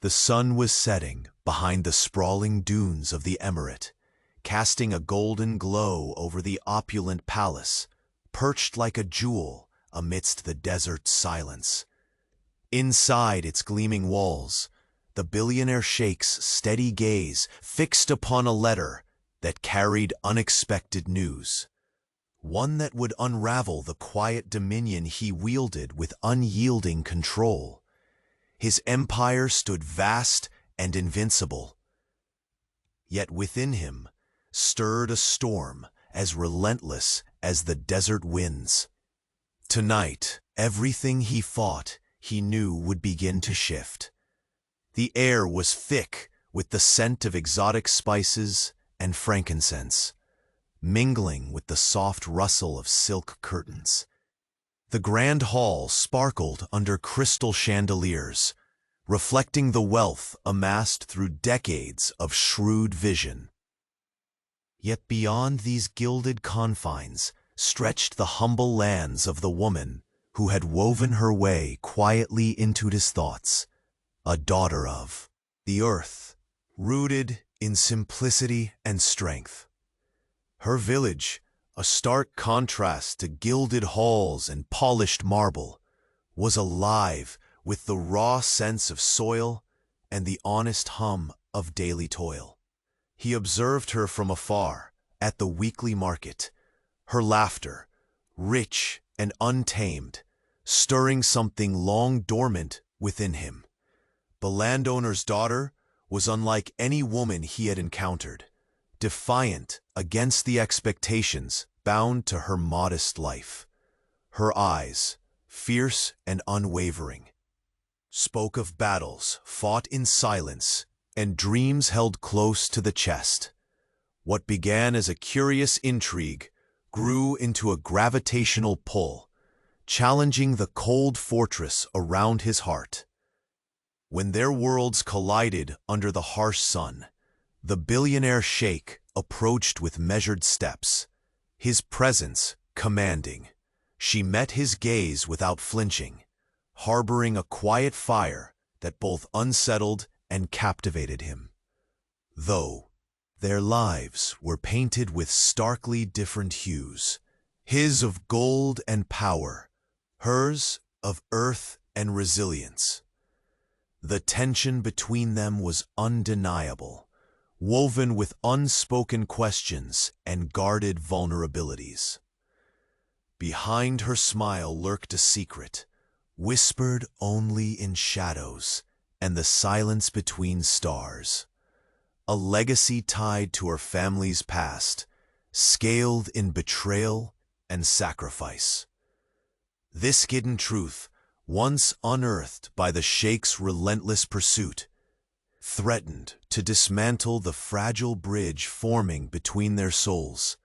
The sun was setting behind the sprawling dunes of the emirate, casting a golden glow over the opulent palace, perched like a jewel amidst the desert's silence. Inside its gleaming walls, the billionaire Sheikh's steady gaze fixed upon a letter that carried unexpected news, one that would unravel the quiet dominion he wielded with unyielding control. His empire stood vast and invincible, yet within him stirred a storm as relentless as the desert winds. Tonight, everything he fought, he knew would begin to shift. The air was thick with the scent of exotic spices and frankincense, mingling with the soft rustle of silk curtains. The grand hall sparkled under crystal chandeliers, reflecting the wealth amassed through decades of shrewd vision. Yet beyond these gilded confines stretched the humble lands of the woman who had woven her way quietly into his thoughts, a daughter of the earth, rooted in simplicity and strength. Her village, a stark contrast to gilded halls and polished marble, was alive with the raw sense of soil and the honest hum of daily toil. He observed her from afar at the weekly market, her laughter, rich and untamed, stirring something long dormant within him. The landowner's daughter was unlike any woman he had encountered, defiant against the expectations bound to her modest life. Her eyes, fierce and unwavering, spoke of battles fought in silence and dreams held close to the chest. What began as a curious intrigue grew into a gravitational pull, challenging the cold fortress around his heart. When their worlds collided under the harsh sun, the billionaire Sheikh approached with measured steps, his presence commanding. She met his gaze without flinching, harboring a quiet fire that both unsettled and captivated him. Though their lives were painted with starkly different hues, his of gold and power, hers of earth and resilience. The tension between them was undeniable, woven with unspoken questions and guarded vulnerabilities. Behind her smile lurked a secret, whispered only in shadows and the silence between stars. A legacy tied to her family's past, scaled in betrayal and sacrifice. This hidden truth, once unearthed by the Sheikh's relentless pursuit, threatened to dismantle the fragile bridge forming between their souls.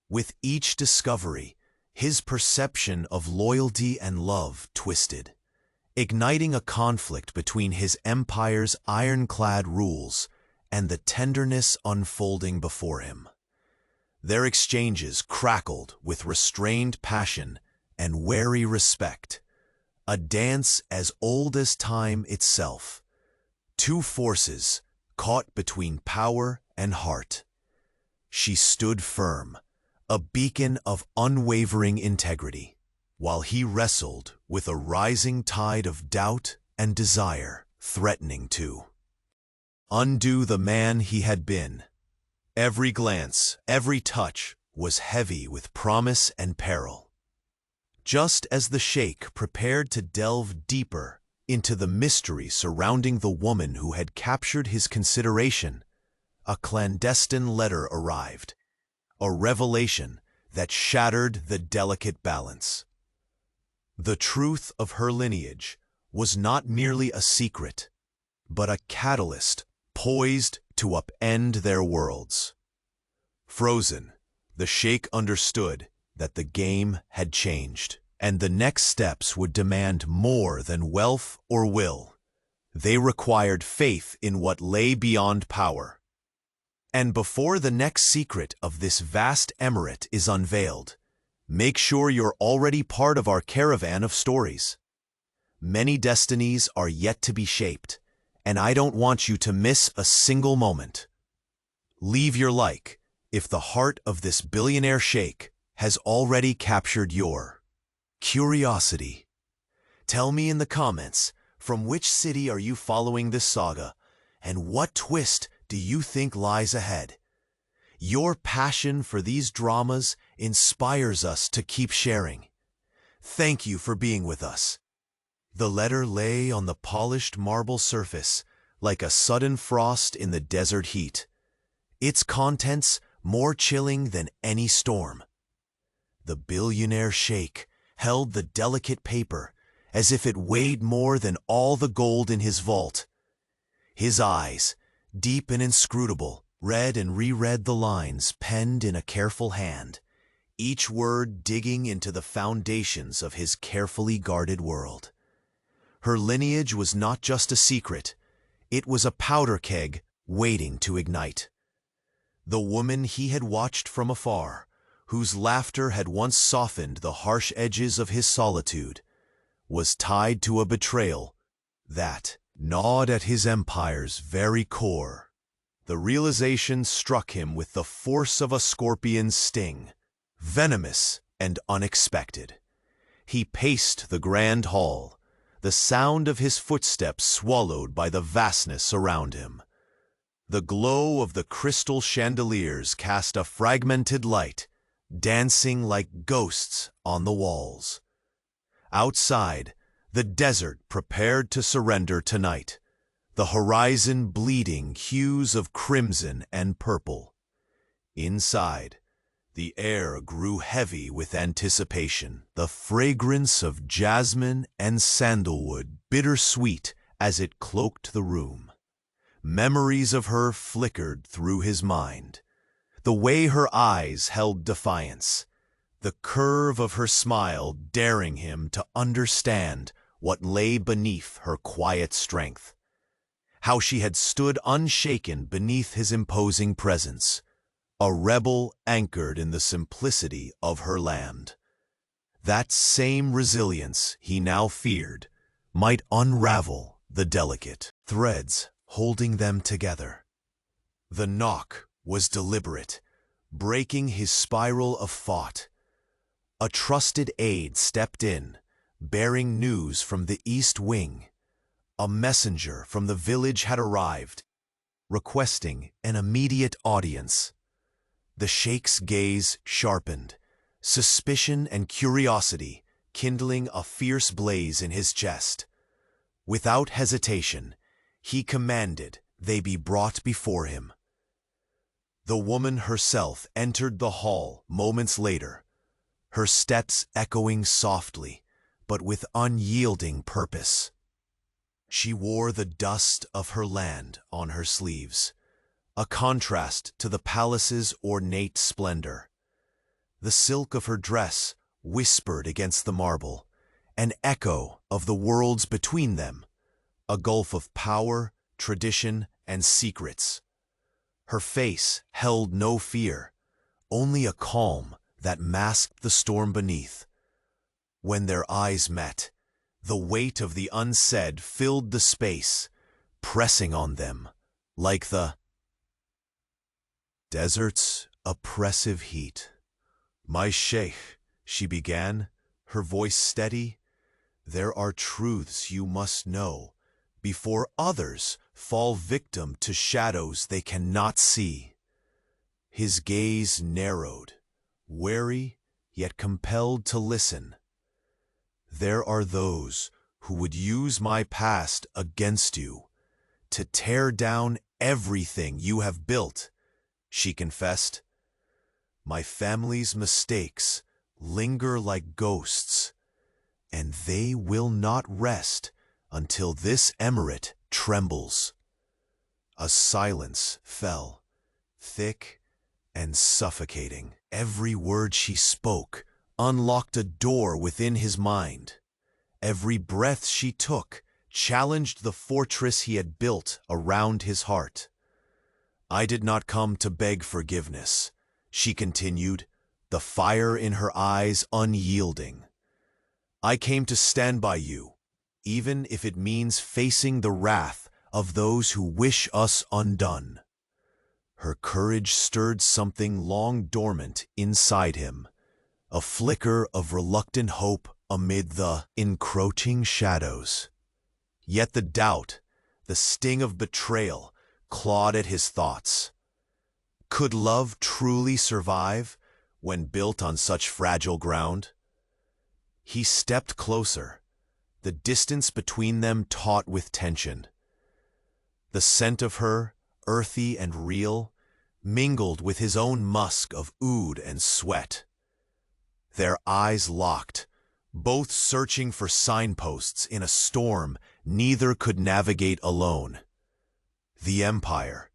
With each discovery, his perception of loyalty and love twisted, igniting a conflict between his empire's ironclad rules and the tenderness unfolding before him. Their exchanges crackled with restrained passion and wary respect, a dance as old as time itself. Two forces caught between power and heart. She stood firm, a beacon of unwavering integrity, while he wrestled with a rising tide of doubt and desire, threatening to undo the man he had been. Every glance, every touch was heavy with promise and peril. Just as the Sheikh prepared to delve deeper into the mystery surrounding the woman who had captured his consideration, a clandestine letter arrived, a revelation that shattered the delicate balance. The truth of her lineage was not merely a secret, but a catalyst poised to upend their worlds. Frozen, the Sheikh understood that the game had changed, and the next steps would demand more than wealth or will. They required faith in what lay beyond power. And before the next secret of this vast emirate is unveiled, make sure you're already part of our caravan of stories. Many destinies are yet to be shaped, and I don't want you to miss a single moment. Leave your like if the heart of this billionaire sheikh has already captured your curiosity. Tell me in the comments, from which city are you following this saga, and what twist do you think lies ahead? Your passion for these dramas inspires us to keep sharing. Thank you for being with us. The letter lay on the polished marble surface like a sudden frost in the desert heat, its contents more chilling than any storm. The billionaire sheikh held the delicate paper as if it weighed more than all the gold in his vault. His eyes, deep and inscrutable, read and reread the lines penned in a careful hand, each word digging into the foundations of his carefully guarded world. Her lineage was not just a secret, it was a powder keg waiting to ignite. The woman he had watched from afar, whose laughter had once softened the harsh edges of his solitude, was tied to a betrayal that gnawed at his empire's very core. The realization struck him with the force of a scorpion's sting, venomous and unexpected. He paced the grand hall, the sound of his footsteps swallowed by the vastness around him. The glow of the crystal chandeliers cast a fragmented light, dancing like ghosts on the walls. Outside, the desert prepared to surrender tonight, the horizon bleeding hues of crimson and purple. Inside, the air grew heavy with anticipation, the fragrance of jasmine and sandalwood bittersweet as it cloaked the room. Memories of her flickered through his mind, the way her eyes held defiance, the curve of her smile daring him to understand what lay beneath her quiet strength. How she had stood unshaken beneath his imposing presence, a rebel anchored in the simplicity of her land. That same resilience he now feared might unravel the delicate threads holding them together. The knock was deliberate, breaking his spiral of thought. A trusted aide stepped in, bearing news from the East Wing. A messenger from the village had arrived, requesting an immediate audience. The sheikh's gaze sharpened, suspicion and curiosity kindling a fierce blaze in his chest. Without hesitation, he commanded they be brought before him. The woman herself entered the hall moments later, her steps echoing softly, but with unyielding purpose. She wore the dust of her land on her sleeves, a contrast to the palace's ornate splendor. The silk of her dress whispered against the marble, an echo of the worlds between them, a gulf of power, tradition, and secrets. Her face held no fear, only a calm that masked the storm beneath. When their eyes met, the weight of the unsaid filled the space, pressing on them like the desert's oppressive heat. "My sheikh," she began, her voice steady, "there are truths you must know before others fall victim to shadows they cannot see." His gaze narrowed, wary yet compelled to listen. "There are those who would use my past against you, to tear down everything you have built," she confessed. "My family's mistakes linger like ghosts, and they will not rest until this emirate trembles." A silence fell, thick and suffocating. Every word she spoke unlocked a door within his mind. Every breath she took challenged the fortress he had built around his heart. "I did not come to beg forgiveness," she continued, the fire in her eyes unyielding. "I came to stand by you, even if it means facing the wrath of those who wish us undone. Her courage stirred something long dormant inside him, a flicker of reluctant hope amid the encroaching shadows. Yet the doubt, the sting of betrayal, clawed at his thoughts. Could love truly survive when built on such fragile ground? He stepped closer, the distance between them taut with tension. The scent of her, earthy and real, mingled with his own musk of oud and sweat. Their eyes locked, both searching for signposts in a storm neither could navigate alone. The Empire,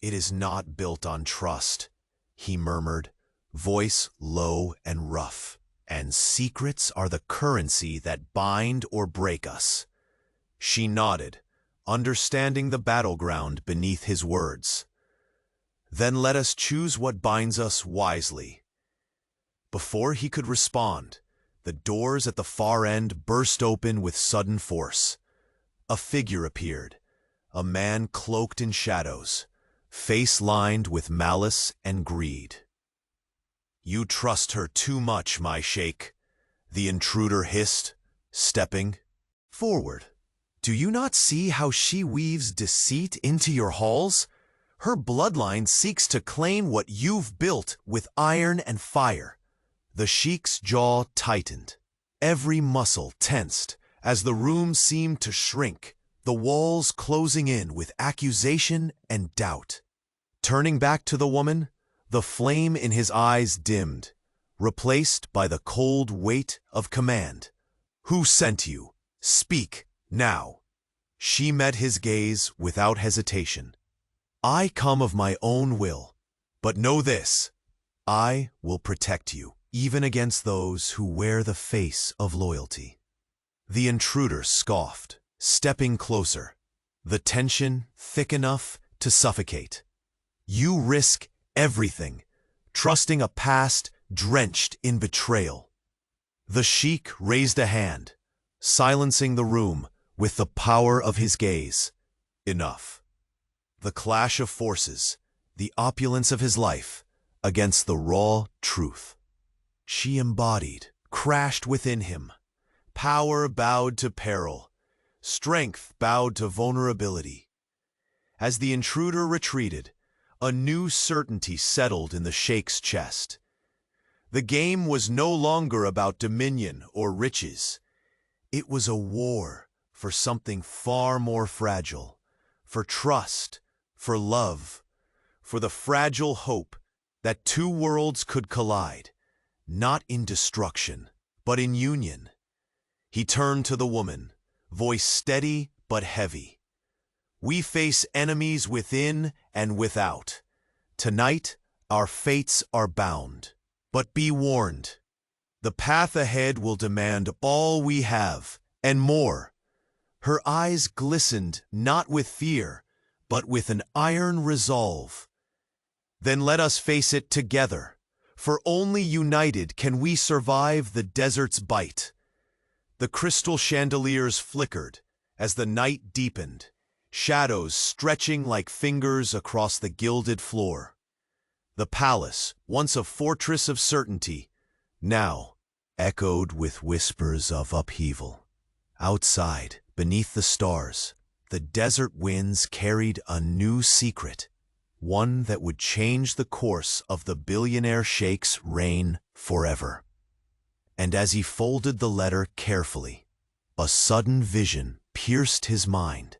it is not built on trust, he murmured, voice low and rough. And secrets are the currency that bind or break us. She nodded, understanding the battleground beneath his words. Then let us choose what binds us wisely. Before he could respond, the doors at the far end burst open with sudden force. A figure appeared, a man cloaked in shadows, face lined with malice and greed. "You trust her too much, my sheikh," the intruder hissed, stepping forward. "Do you not see how she weaves deceit into your halls? Her bloodline seeks to claim what you've built with iron and fire." The sheikh's jaw tightened, every muscle tensed as the room seemed to shrink, the walls closing in with accusation and doubt. Turning back to the woman, the flame in his eyes dimmed, replaced by the cold weight of command. "Who sent you? Speak, now." She met his gaze without hesitation. "I come of my own will, but know this, I will protect you, even against those who wear the face of loyalty." The intruder scoffed, stepping closer, the tension thick enough to suffocate. "You risk everything, trusting a past drenched in betrayal." The sheikh raised a hand, silencing the room with the power of his gaze. Enough. The clash of forces, the opulence of his life, against the raw truth. She embodied, crashed within him. Power bowed to peril, strength bowed to vulnerability. As the intruder retreated, a new certainty settled in the sheikh's chest. The game was no longer about dominion or riches. It was a war for something far more fragile, for trust, for love, for the fragile hope that two worlds could collide, not in destruction, but in union. He turned to the woman, voice steady but heavy. "We face enemies within and without. Tonight, our fates are bound. But be warned, the path ahead will demand all we have, and more." Her eyes glistened not with fear, but with an iron resolve. "Then let us face it together, for only united can we survive the desert's bite." The crystal chandeliers flickered as the night deepened, shadows stretching like fingers across the gilded floor. The palace, once a fortress of certainty, now echoed with whispers of upheaval. Outside, beneath the stars, the desert winds carried a new secret, one that would change the course of the billionaire Sheikh's reign forever. And as he folded the letter carefully, a sudden vision pierced his mind,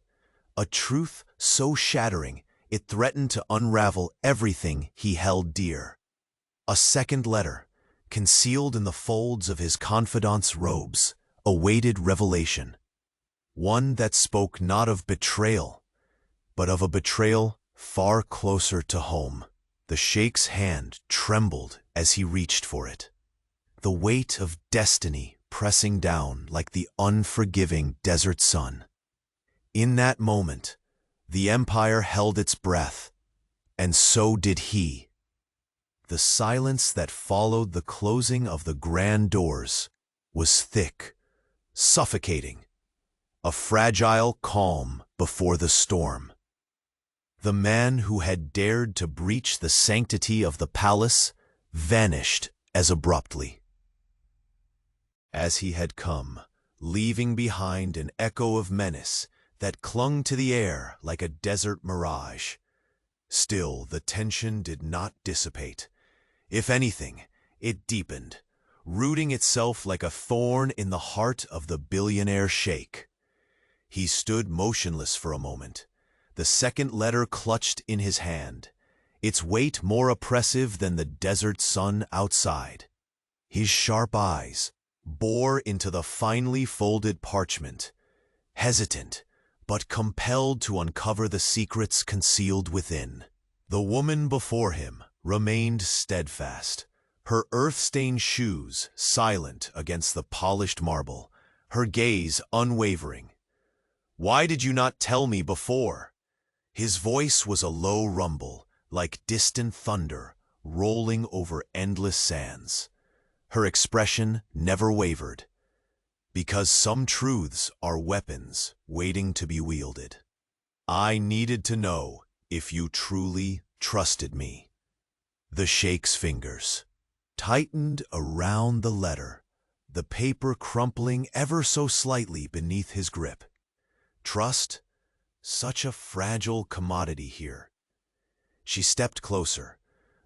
a truth so shattering it threatened to unravel everything he held dear. A second letter, concealed in the folds of his confidant's robes, awaited revelation. One that spoke not of betrayal, but of a betrayal far closer to home. The sheikh's hand trembled as he reached for it, the weight of destiny pressing down like the unforgiving desert sun. In that moment, the empire held its breath, and so did he. The silence that followed the closing of the grand doors was thick, suffocating, a fragile calm before the storm. The man who had dared to breach the sanctity of the palace vanished as abruptly as he had come, leaving behind an echo of menace that clung to the air like a desert mirage. Still, the tension did not dissipate. If anything, it deepened, rooting itself like a thorn in the heart of the billionaire sheikh. He stood motionless for a moment, the second letter clutched in his hand, its weight more oppressive than the desert sun outside. His sharp eyes bore into the finely folded parchment, hesitant but compelled to uncover the secrets concealed within. The woman before him remained steadfast, her earth-stained shoes silent against the polished marble, her gaze unwavering. "Why did you not tell me before?" His voice was a low rumble, like distant thunder rolling over endless sands. Her expression never wavered, because some truths are weapons waiting to be wielded. "I needed to know if you truly trusted me." The sheikh's fingers tightened around the letter, the paper crumpling ever so slightly beneath his grip. Trust? Such a fragile commodity here. She stepped closer,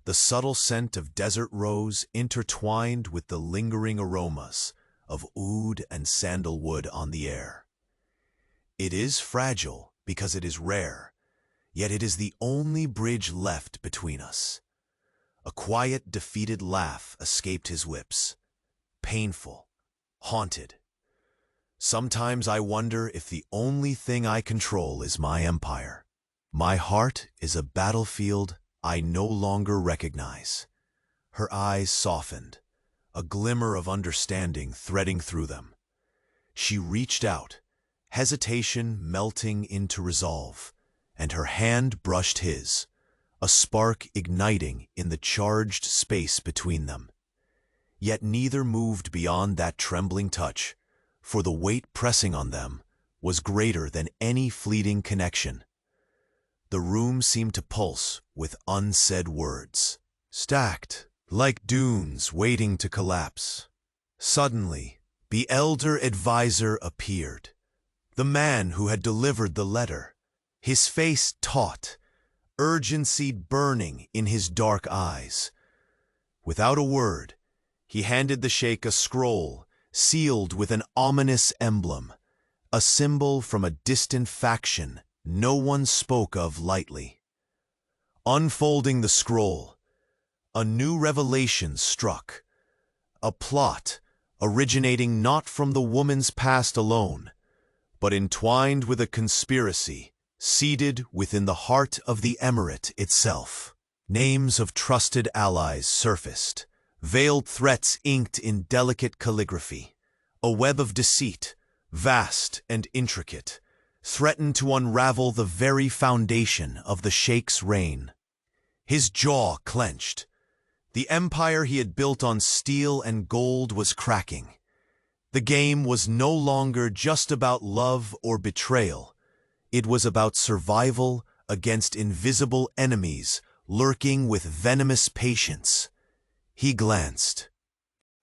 the subtle scent of desert rose intertwined with the lingering aromas of oud and sandalwood on the air. It is fragile because it is rare, yet it is the only bridge left between us. A quiet, defeated laugh escaped his lips, painful, haunted. Sometimes I wonder if the only thing I control is my empire. My heart is a battlefield I no longer recognize. Her eyes softened, a glimmer of understanding threading through them. She reached out, hesitation melting into resolve, and her hand brushed his, a spark igniting in the charged space between them. Yet neither moved beyond that trembling touch, for the weight pressing on them was greater than any fleeting connection. The room seemed to pulse with unsaid words, stacked like dunes waiting to collapse. Suddenly, the elder advisor appeared, the man who had delivered the letter, his face taut, urgency burning in his dark eyes. Without a word, he handed the sheikh a scroll sealed with an ominous emblem, a symbol from a distant faction no one spoke of lightly. Unfolding the scroll, a new revelation struck, a plot originating not from the woman's past alone, but entwined with a conspiracy seated within the heart of the emirate itself. Names of trusted allies surfaced, veiled threats inked in delicate calligraphy. A web of deceit, vast and intricate, threatened to unravel the very foundation of the sheikh's reign. His jaw clenched. The empire he had built on steel and gold was cracking. The game was no longer just about love or betrayal. It was about survival against invisible enemies lurking with venomous patience. He glanced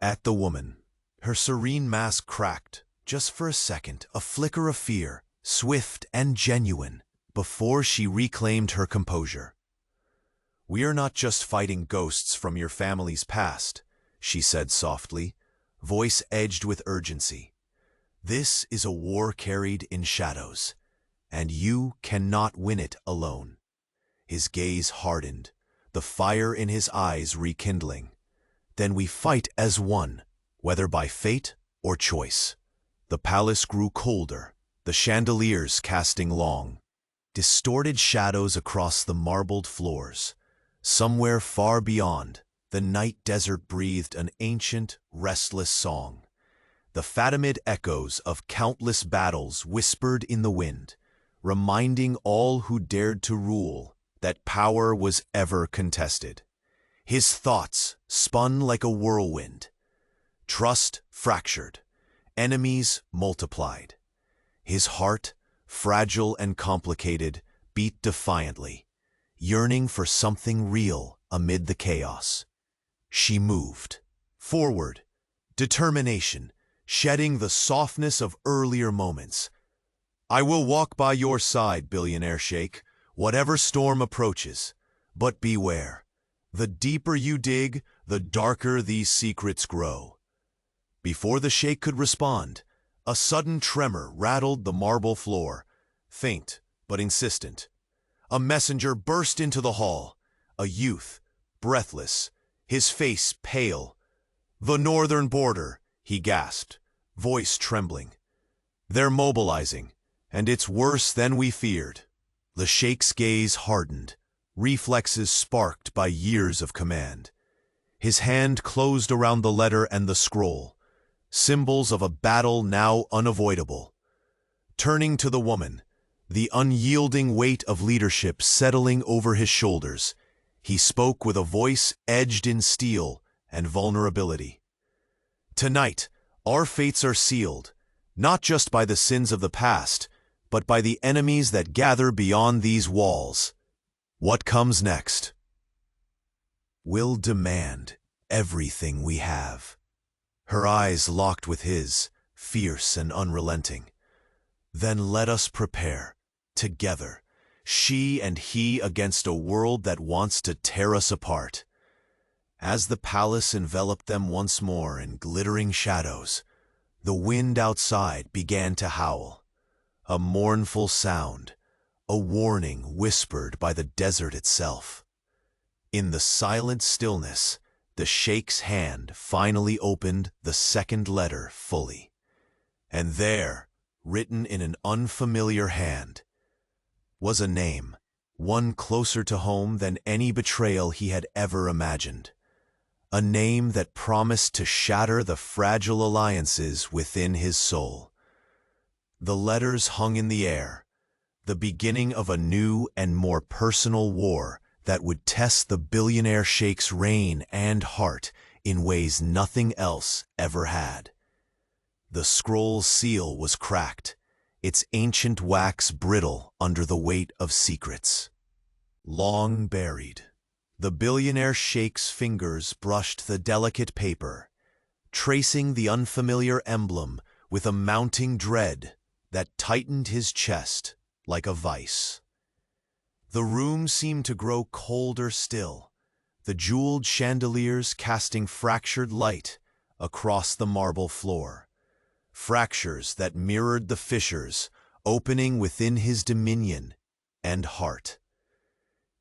at the woman. Her serene mask cracked, just for a second, a flicker of fear, swift and genuine, before she reclaimed her composure. "We are not just fighting ghosts from your family's past," she said softly, voice edged with urgency. "This is a war carried in shadows, and you cannot win it alone." His gaze hardened, the fire in his eyes rekindling. "Then we fight as one, whether by fate or choice." The palace grew colder, the chandeliers casting long, distorted shadows across the marbled floors. Somewhere far beyond, the night desert breathed an ancient, restless song. The Fatimid echoes of countless battles whispered in the wind, reminding all who dared to rule that power was ever contested. His thoughts spun like a whirlwind. Trust fractured, enemies multiplied. His heart fragile and complicated, beat defiantly, yearning for something real amid the chaos. She moved forward, determination, shedding the softness of earlier moments. "I will walk by your side, Billionaire Sheikh, whatever storm approaches. But beware. The deeper you dig, the darker these secrets grow." Before the Sheikh could respond, a sudden tremor rattled the marble floor, faint but insistent. A messenger burst into the hall, a youth, breathless, his face pale. "The northern border," he gasped, voice trembling. "They're mobilizing, and it's worse than we feared." The Sheikh's gaze hardened, reflexes sparked by years of command. His hand closed around the letter and the scroll, symbols of a battle now unavoidable. Turning to the woman, the unyielding weight of leadership settling over his shoulders, he spoke with a voice edged in steel and vulnerability. "Tonight, our fates are sealed, not just by the sins of the past, but by the enemies that gather beyond these walls. What comes next? We'll demand everything we have." Her eyes locked with his, fierce and unrelenting. "Then let us prepare, together, she and he against a world that wants to tear us apart." As the palace enveloped them once more in glittering shadows, the wind outside began to howl, a mournful sound, a warning whispered by the desert itself. In the silent stillness, the Sheikh's hand finally opened the second letter fully. And there, written in an unfamiliar hand, was a name, one closer to home than any betrayal he had ever imagined. A name that promised to shatter the fragile alliances within his soul. The letters hung in the air, the beginning of a new and more personal war that would test the Billionaire Sheikh's reign and heart in ways nothing else ever had. The scroll's seal was cracked, its ancient wax brittle under the weight of secrets. Long buried, the Billionaire Sheikh's fingers brushed the delicate paper, tracing the unfamiliar emblem with a mounting dread that tightened his chest like a vice. The room seemed to grow colder still, the jeweled chandeliers casting fractured light across the marble floor, fractures that mirrored the fissures opening within his dominion and heart.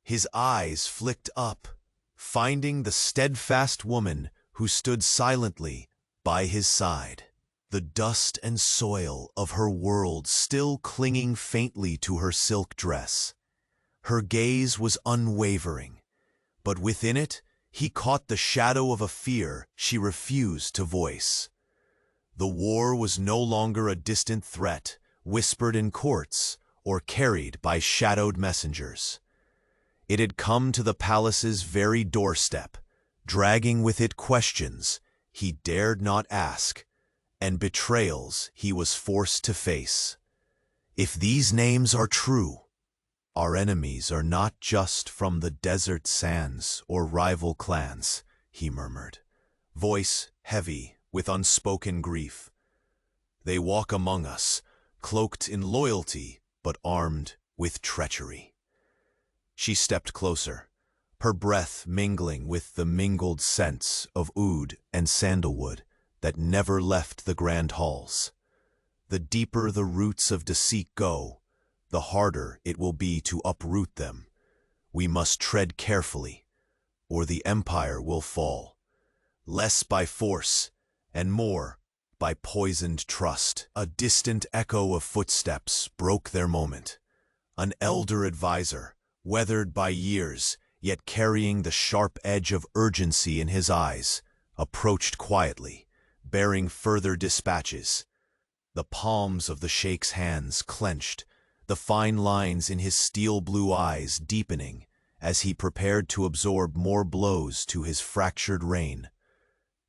His eyes flicked up, finding the steadfast woman who stood silently by his side, the dust and soil of her world still clinging faintly to her silk dress. Her gaze was unwavering, but within it he caught the shadow of a fear she refused to voice. The war was no longer a distant threat, whispered in courts or carried by shadowed messengers. It had come to the palace's very doorstep, dragging with it questions he dared not ask, and betrayals he was forced to face. If these names are true, our enemies are not just from the desert sands or rival clans, he murmured, voice heavy with unspoken grief. They walk among us, cloaked in loyalty but armed with treachery. She stepped closer, her breath mingling with the mingled scents of oud and sandalwood that never left the grand halls. The deeper the roots of deceit go, the harder it will be to uproot them. We must tread carefully, or the empire will fall, less by force and more by poisoned trust. A distant echo of footsteps broke their moment. An elder advisor, weathered by years, yet carrying the sharp edge of urgency in his eyes, approached quietly, bearing further dispatches. The palms of the Sheikh's hands clenched, the fine lines in his steel-blue eyes deepening as he prepared to absorb more blows to his fractured reign.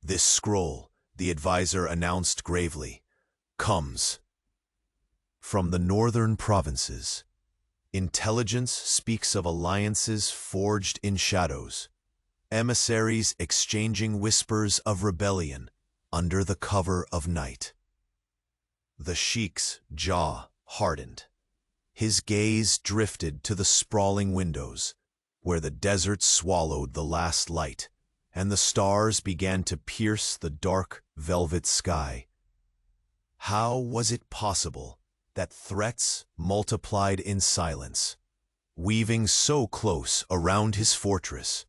"This scroll," the advisor announced gravely, "comes from the northern provinces. Intelligence speaks of alliances forged in shadows, emissaries exchanging whispers of rebellion under the cover of night. The Sheikh's jaw hardened. His gaze drifted to the sprawling windows, where the desert swallowed the last light, and the stars began to pierce the dark velvet sky. How was it possible that threats multiplied in silence, weaving so close around his fortress,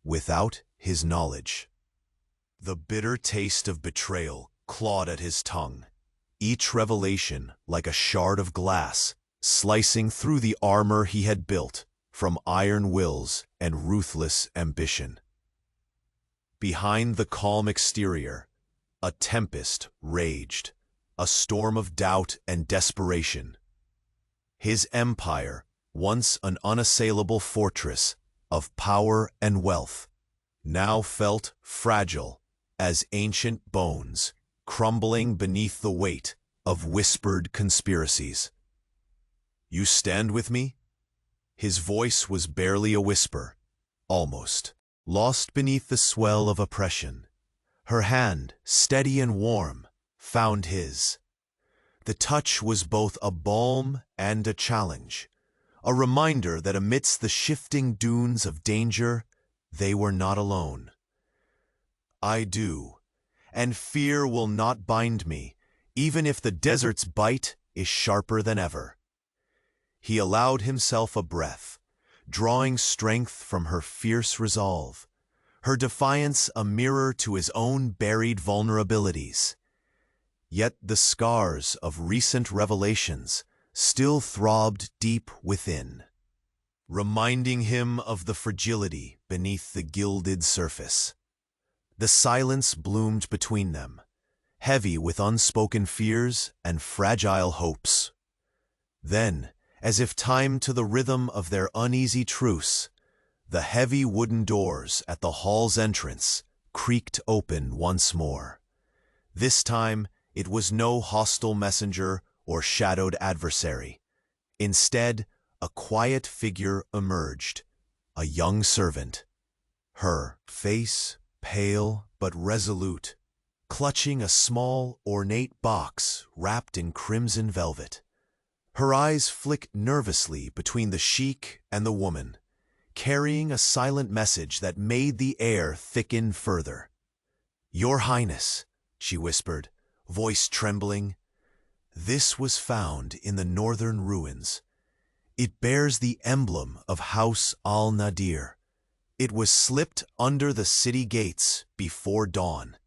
without his knowledge? The bitter taste of betrayal clawed at his tongue, each revelation like a shard of glass, slicing through the armor he had built from iron wills and ruthless ambition. Behind the calm exterior, a tempest raged, a storm of doubt and desperation. His empire, once an unassailable fortress of power and wealth, now felt fragile as ancient bones crumbling beneath the weight of whispered conspiracies. "You stand with me?" His voice was barely a whisper, almost, lost beneath the swell of oppression. Her hand, steady and warm, found his. The touch was both a balm and a challenge, a reminder that amidst the shifting dunes of danger, they were not alone. "I do, and fear will not bind me, even if the desert's bite is sharper than ever." He allowed himself a breath, drawing strength from her fierce resolve, her defiance a mirror to his own buried vulnerabilities. Yet the scars of recent revelations still throbbed deep within, reminding him of the fragility beneath the gilded surface. The silence bloomed between them, heavy with unspoken fears and fragile hopes. Then, as if timed to the rhythm of their uneasy truce, the heavy wooden doors at the hall's entrance creaked open once more. This time, it was no hostile messenger or shadowed adversary. Instead, a quiet figure emerged, a young servant. Her face, pale but resolute, clutching a small, ornate box wrapped in crimson velvet. Her eyes flicked nervously between the sheik and the woman, carrying a silent message that made the air thicken further. "Your Highness," she whispered, voice trembling, "this was found in the northern ruins. It bears the emblem of House al-Nadir. It was slipped under the city gates before dawn."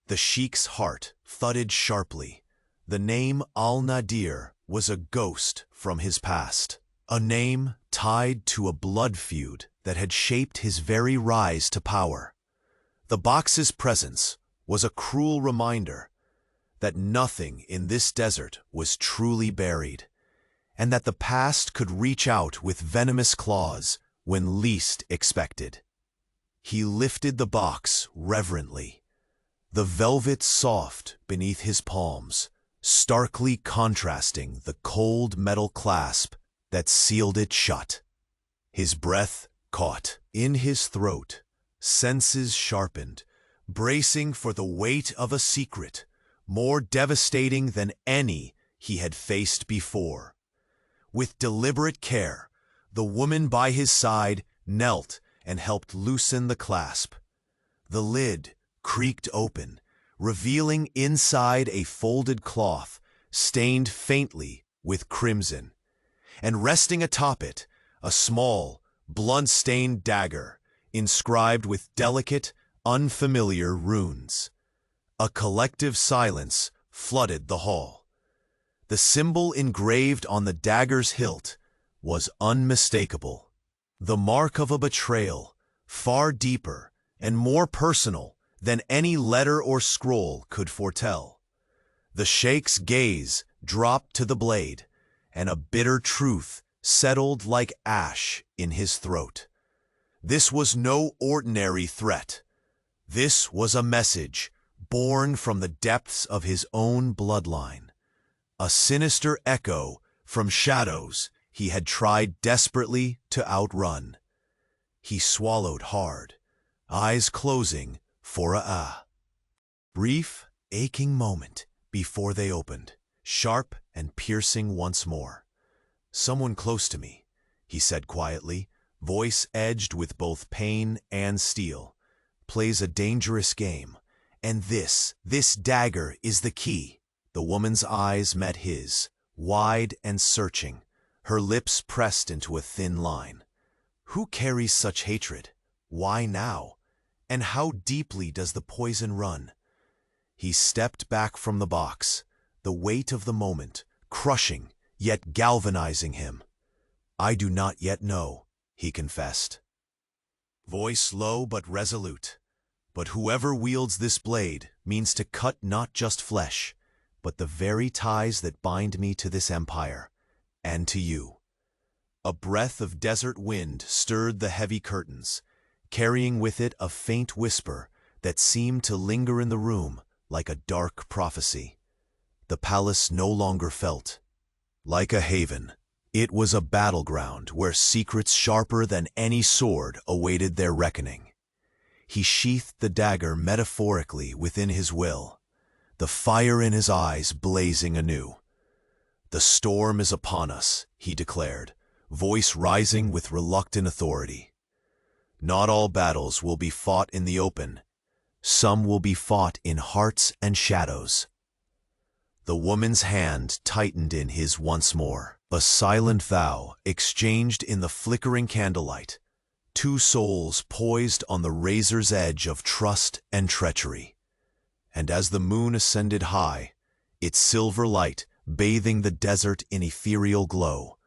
The sheik's heart thudded sharply. The name al-Nadir was a ghost from his past, a name tied to a blood feud that had shaped his very rise to power. The box's presence was a cruel reminder that nothing in this desert was truly buried, and that the past could reach out with venomous claws when least expected. He lifted the box reverently, the velvet soft beneath his palms, starkly contrasting the cold metal clasp that sealed it shut. His breath caught in his throat, senses sharpened, bracing for the weight of a secret more devastating than any he had faced before. With deliberate care, the woman by his side knelt and helped loosen the clasp. The lid creaked open, revealing inside a folded cloth stained faintly with crimson, and resting atop it, a small, blood-stained dagger inscribed with delicate, unfamiliar runes. A collective silence flooded the hall. The symbol engraved on the dagger's hilt was unmistakable, the mark of a betrayal far deeper and more personal than any letter or scroll could foretell. The sheikh's gaze dropped to the blade, and a bitter truth settled like ash in his throat. This was no ordinary threat. This was a message born from the depths of his own bloodline, a sinister echo from shadows he had tried desperately to outrun. He swallowed hard, eyes closing for a brief, aching moment before they opened, sharp and piercing once more. "Someone close to me," he said quietly, voice edged with both pain and steel. "Plays a dangerous game, and this dagger is the key." The woman's eyes met his, wide and searching, her lips pressed into a thin line. "Who carries such hatred? Why now? And how deeply does the poison run?" He stepped back from the box, the weight of the moment crushing yet galvanizing him. "I do not yet know," he confessed, voice low but resolute. "But whoever wields this blade means to cut not just flesh, but the very ties that bind me to this empire, and to you." A breath of desert wind stirred the heavy curtains, carrying with it a faint whisper that seemed to linger in the room like a dark prophecy. The palace no longer felt like a haven. It was a battleground where secrets sharper than any sword awaited their reckoning. He sheathed the dagger metaphorically within his will, the fire in his eyes blazing anew. "The storm is upon us," he declared, voice rising with reluctant authority. "Not all battles will be fought in the open. Some will be fought in hearts and shadows." The woman's hand tightened in his once more, a silent vow exchanged in the flickering candlelight, two souls poised on the razor's edge of trust and treachery. And as the moon ascended high, its silver light bathing the desert in ethereal glow,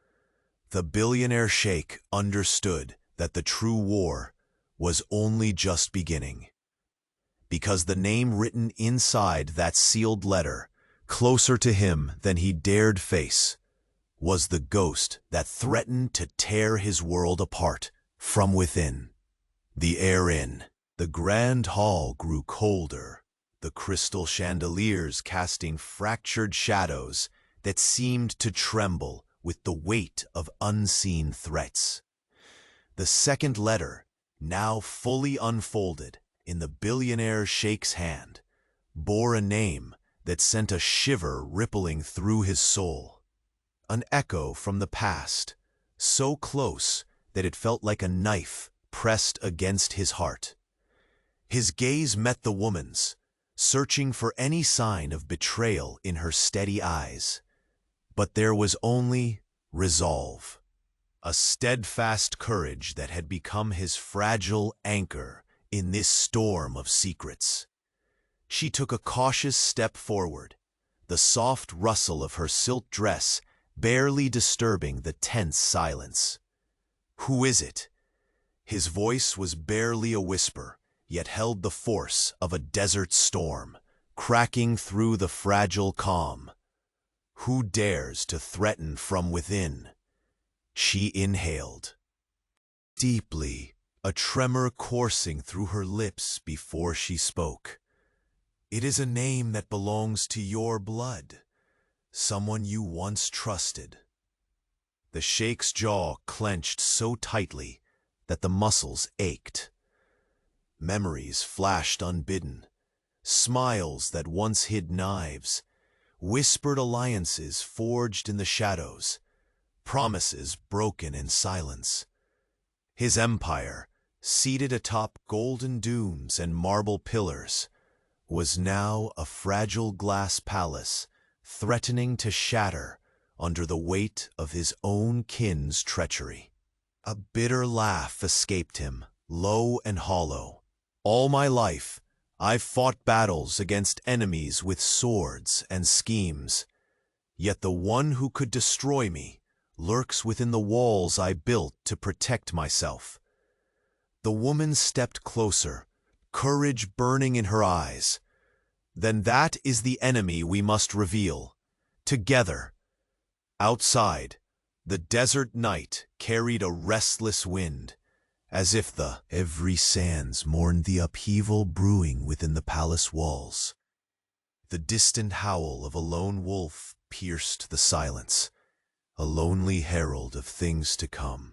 the billionaire sheikh understood that the true war was only just beginning. Because the name written inside that sealed letter, closer to him than he dared face, was the ghost that threatened to tear his world apart from within. The air in the grand hall grew colder, the crystal chandeliers casting fractured shadows that seemed to tremble with the weight of unseen threats. The second letter, now fully unfolded in the billionaire sheikh's hand, bore a name that sent a shiver rippling through his soul. An echo from the past, so close that it felt like a knife pressed against his heart. His gaze met the woman's, searching for any sign of betrayal in her steady eyes. But there was only resolve, a steadfast courage that had become his fragile anchor in this storm of secrets. She took a cautious step forward, the soft rustle of her silk dress barely disturbing the tense silence. "Who is it?" His voice was barely a whisper, yet held the force of a desert storm, cracking through the fragile calm. "Who dares to threaten from within?" She inhaled deeply, a tremor coursing through her lips before she spoke. "It is a name that belongs to your blood, someone you once trusted." The sheikh's jaw clenched so tightly that the muscles ached. Memories flashed unbidden, smiles that once hid knives, whispered alliances forged in the shadows, promises broken in silence. His empire, seated atop golden dunes and marble pillars, was now a fragile glass palace threatening to shatter under the weight of his own kin's treachery. A bitter laugh escaped him, low and hollow. "All my life, I've fought battles against enemies with swords and schemes. Yet the one who could destroy me lurks within the walls I built to protect myself." The woman stepped closer, courage burning in her eyes. "Then that is the enemy we must reveal, together." Outside, the desert night carried a restless wind, as if the every sands mourned the upheaval brewing within the palace walls. The distant howl of a lone wolf pierced the silence, a lonely herald of things to come.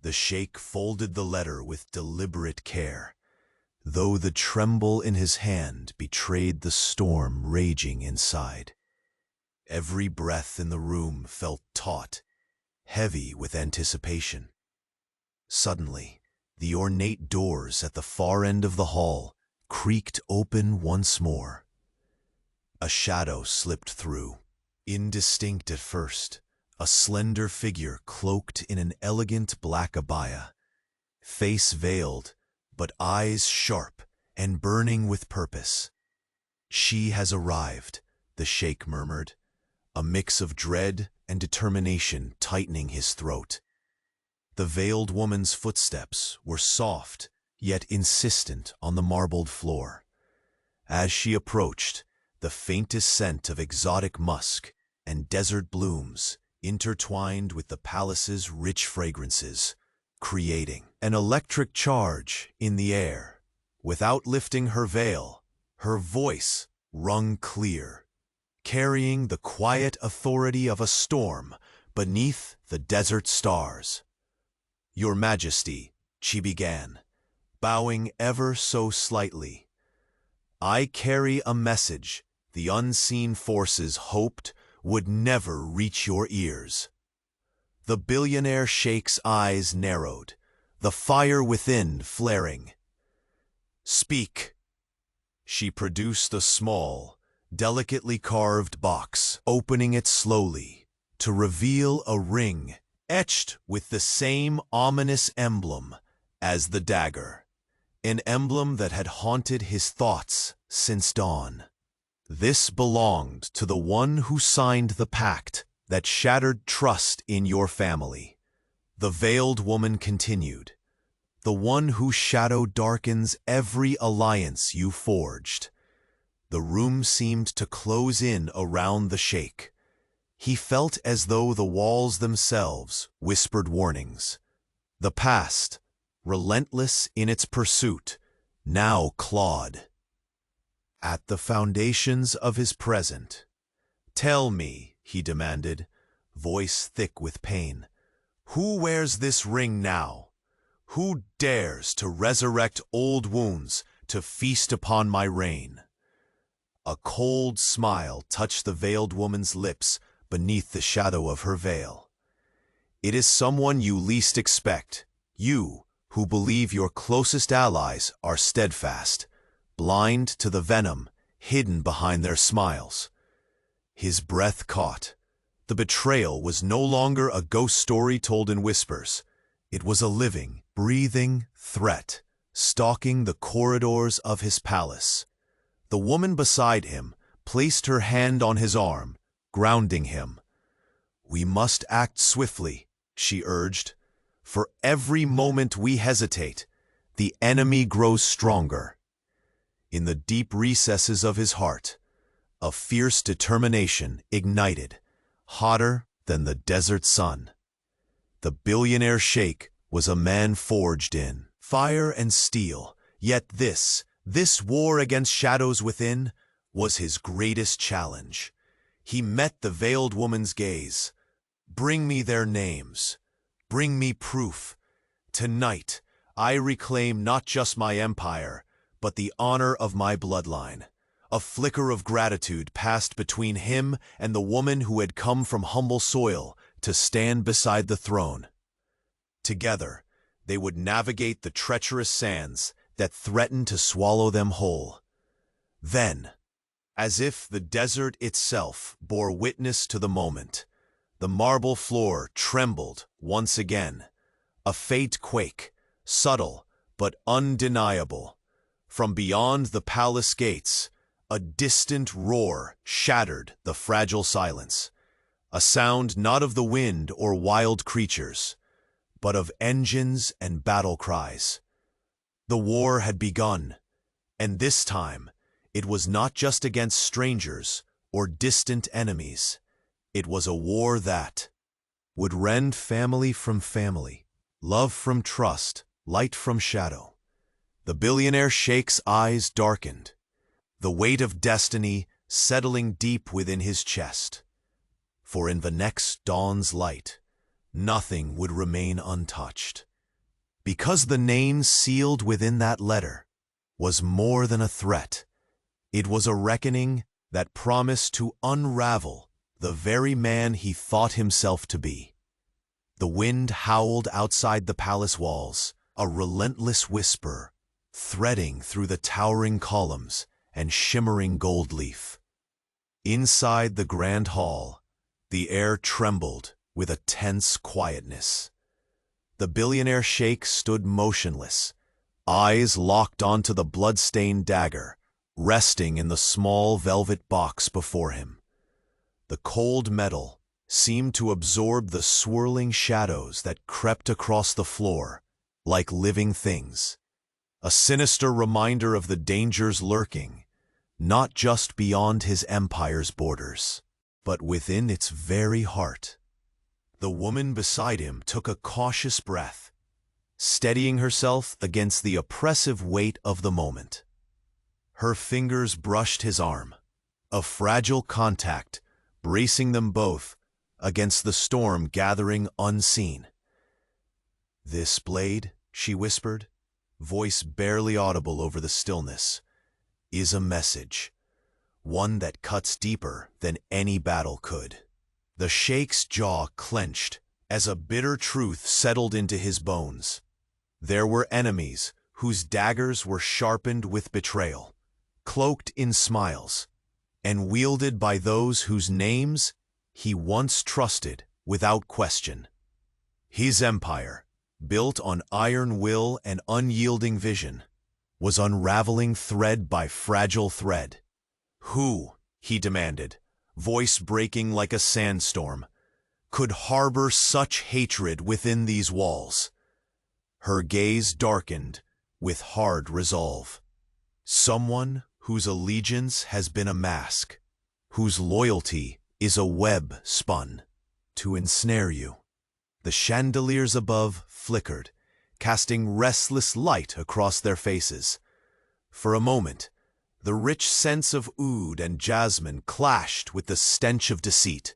The sheikh folded the letter with deliberate care, though the tremble in his hand betrayed the storm raging inside. Every breath in the room felt taut, heavy with anticipation. Suddenly, the ornate doors at the far end of the hall creaked open once more. A shadow slipped through, indistinct at first, a slender figure cloaked in an elegant black abaya, face veiled, but eyes sharp and burning with purpose. "She has arrived," the sheikh murmured, a mix of dread and determination tightening his throat. The veiled woman's footsteps were soft, yet insistent on the marbled floor. As she approached, the faintest scent of exotic musk and desert blooms intertwined with the palace's rich fragrances, creating an electric charge in the air. Without lifting her veil, her voice rung clear, carrying the quiet authority of a storm beneath the desert stars. "Your Majesty," she began, bowing ever so slightly, "I carry a message the unseen forces hoped would never reach your ears." The billionaire sheikh's eyes narrowed, the fire within flaring. "Speak." She produced a small, delicately carved box, opening it slowly to reveal a ring etched with the same ominous emblem as the dagger, an emblem that had haunted his thoughts since dawn. "This belonged to the one who signed the pact that shattered trust in your family," the veiled woman continued, "the one whose shadow darkens every alliance you forged." The room seemed to close in around the sheikh. He felt as though the walls themselves whispered warnings. The past, relentless in its pursuit, now clawed at the foundations of his present. "Tell me," he demanded, voice thick with pain, "who wears this ring now? Who dares to resurrect old wounds to feast upon my reign?" A cold smile touched the veiled woman's lips beneath the shadow of her veil. "It is someone you least expect, you who believe your closest allies are steadfast, blind to the venom hidden behind their smiles." His breath caught. The betrayal was no longer a ghost story told in whispers. It was a living, breathing threat, stalking the corridors of his palace. The woman beside him placed her hand on his arm, grounding him. "We must act swiftly," she urged. "For every moment we hesitate, the enemy grows stronger." In the deep recesses of his heart, a fierce determination ignited, hotter than the desert sun. The billionaire sheikh was a man forged in fire and steel, yet this war against shadows within was his greatest challenge. He met the veiled woman's gaze. "Bring me their names. Bring me proof. Tonight, I reclaim not just my empire, but the honor of my bloodline." A flicker of gratitude passed between him and the woman who had come from humble soil to stand beside the throne. Together, they would navigate the treacherous sands that threatened to swallow them whole. Then, as if the desert itself bore witness to the moment, the marble floor trembled once again. A faint quake, subtle but undeniable. From beyond the palace gates, a distant roar shattered the fragile silence. A sound not of the wind or wild creatures, but of engines and battle cries. The war had begun, and this time it was not just against strangers or distant enemies. It was a war that would rend family from family, love from trust, light from shadow. The billionaire sheikh's eyes darkened. The weight of destiny settling deep within his chest. For in the next dawn's light, nothing would remain untouched. Because the name sealed within that letter was more than a threat. It was a reckoning that promised to unravel the very man he thought himself to be. The wind howled outside the palace walls, a relentless whisper, threading through the towering columns and shimmering gold leaf. Inside the grand hall, the air trembled with a tense quietness. The billionaire sheikh stood motionless, eyes locked onto the blood-stained dagger, resting in the small velvet box before him. The cold metal seemed to absorb the swirling shadows that crept across the floor like living things, a sinister reminder of the dangers lurking, not just beyond his empire's borders, but within its very heart. The woman beside him took a cautious breath, steadying herself against the oppressive weight of the moment. Her fingers brushed his arm, a fragile contact bracing them both against the storm gathering unseen. "This blade," she whispered, voice barely audible over the stillness, "is a message, one that cuts deeper than any battle could." The sheikh's jaw clenched as a bitter truth settled into his bones. There were enemies whose daggers were sharpened with betrayal, cloaked in smiles, and wielded by those whose names he once trusted without question. His empire, built on iron will and unyielding vision, was unraveling thread by fragile thread. Who, he demanded, voice breaking like a sandstorm, could harbor such hatred within these walls? Her gaze darkened with hard resolve. Someone whose allegiance has been a mask, whose loyalty is a web spun to ensnare you. The chandeliers above flickered, casting restless light across their faces. For a moment, the rich scents of oud and jasmine clashed with the stench of deceit,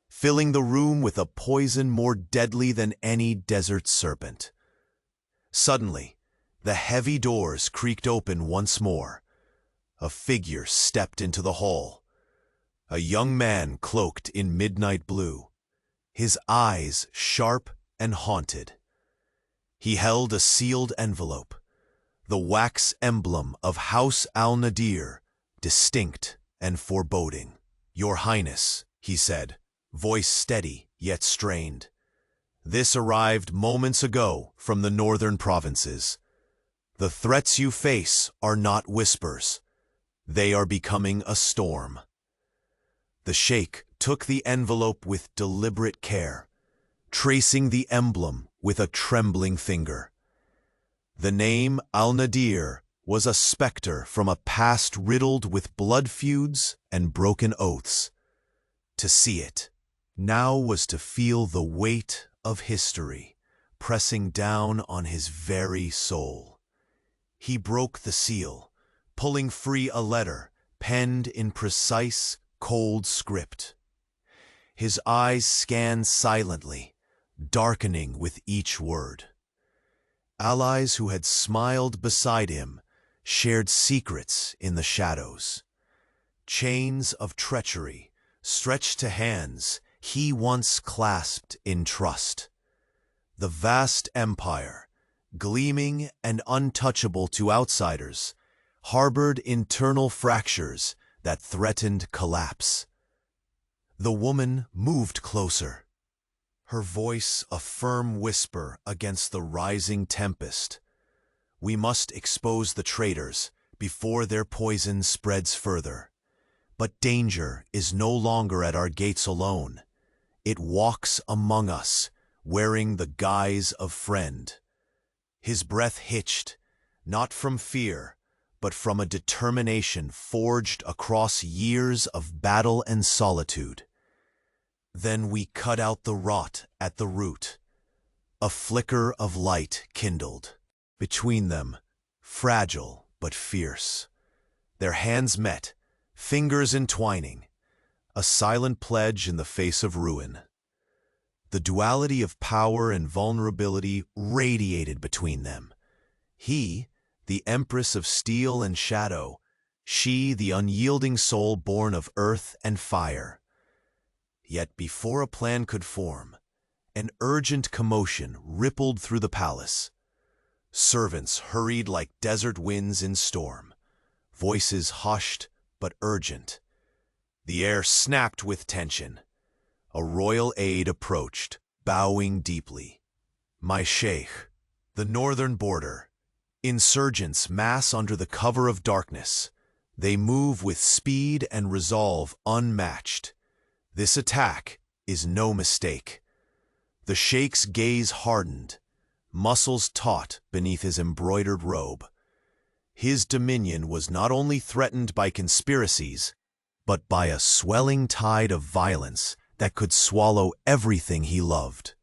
filling the room with a poison more deadly than any desert serpent. Suddenly, the heavy doors creaked open once more. A figure stepped into the hall. A young man cloaked in midnight blue, his eyes sharp and haunted. He held a sealed envelope, the wax emblem of House al-Nadir, distinct and foreboding. "Your Highness," he said, voice steady yet strained. "This arrived moments ago from the northern provinces. The threats you face are not whispers. They are becoming a storm." The sheikh took the envelope with deliberate care, tracing the emblem with a trembling finger. The name al-Nadir was a specter from a past riddled with blood feuds and broken oaths. To see it now was to feel the weight of history pressing down on his very soul. He broke the seal, pulling free a letter penned in precise, cold script. His eyes scanned silently, darkening with each word. Allies who had smiled beside him shared secrets in the shadows. Chains of treachery stretched to hands he once clasped in trust. The vast empire, gleaming and untouchable to outsiders, harbored internal fractures that threatened collapse. The woman moved closer, her voice a firm whisper against the rising tempest. "We must expose the traitors before their poison spreads further. But danger is no longer at our gates alone. It walks among us, wearing the guise of friend." His breath hitched, not from fear, but from a determination forged across years of battle and solitude. Then we cut out the rot at the root. A flicker of light kindled. Between them, fragile but fierce. Their hands met, fingers entwining, a silent pledge in the face of ruin. The duality of power and vulnerability radiated between them. He, the empress of steel and shadow, she, the unyielding soul born of earth and fire. Yet before a plan could form, an urgent commotion rippled through the palace. Servants hurried like desert winds in storm, voices hushed but urgent. The air snapped with tension. A royal aide approached, bowing deeply. "My sheikh, the northern border. Insurgents mass under the cover of darkness. They move with speed and resolve unmatched. This attack is no mistake." The sheikh's gaze hardened, muscles taut beneath his embroidered robe. His dominion was not only threatened by conspiracies, but by a swelling tide of violence that could swallow everything he loved.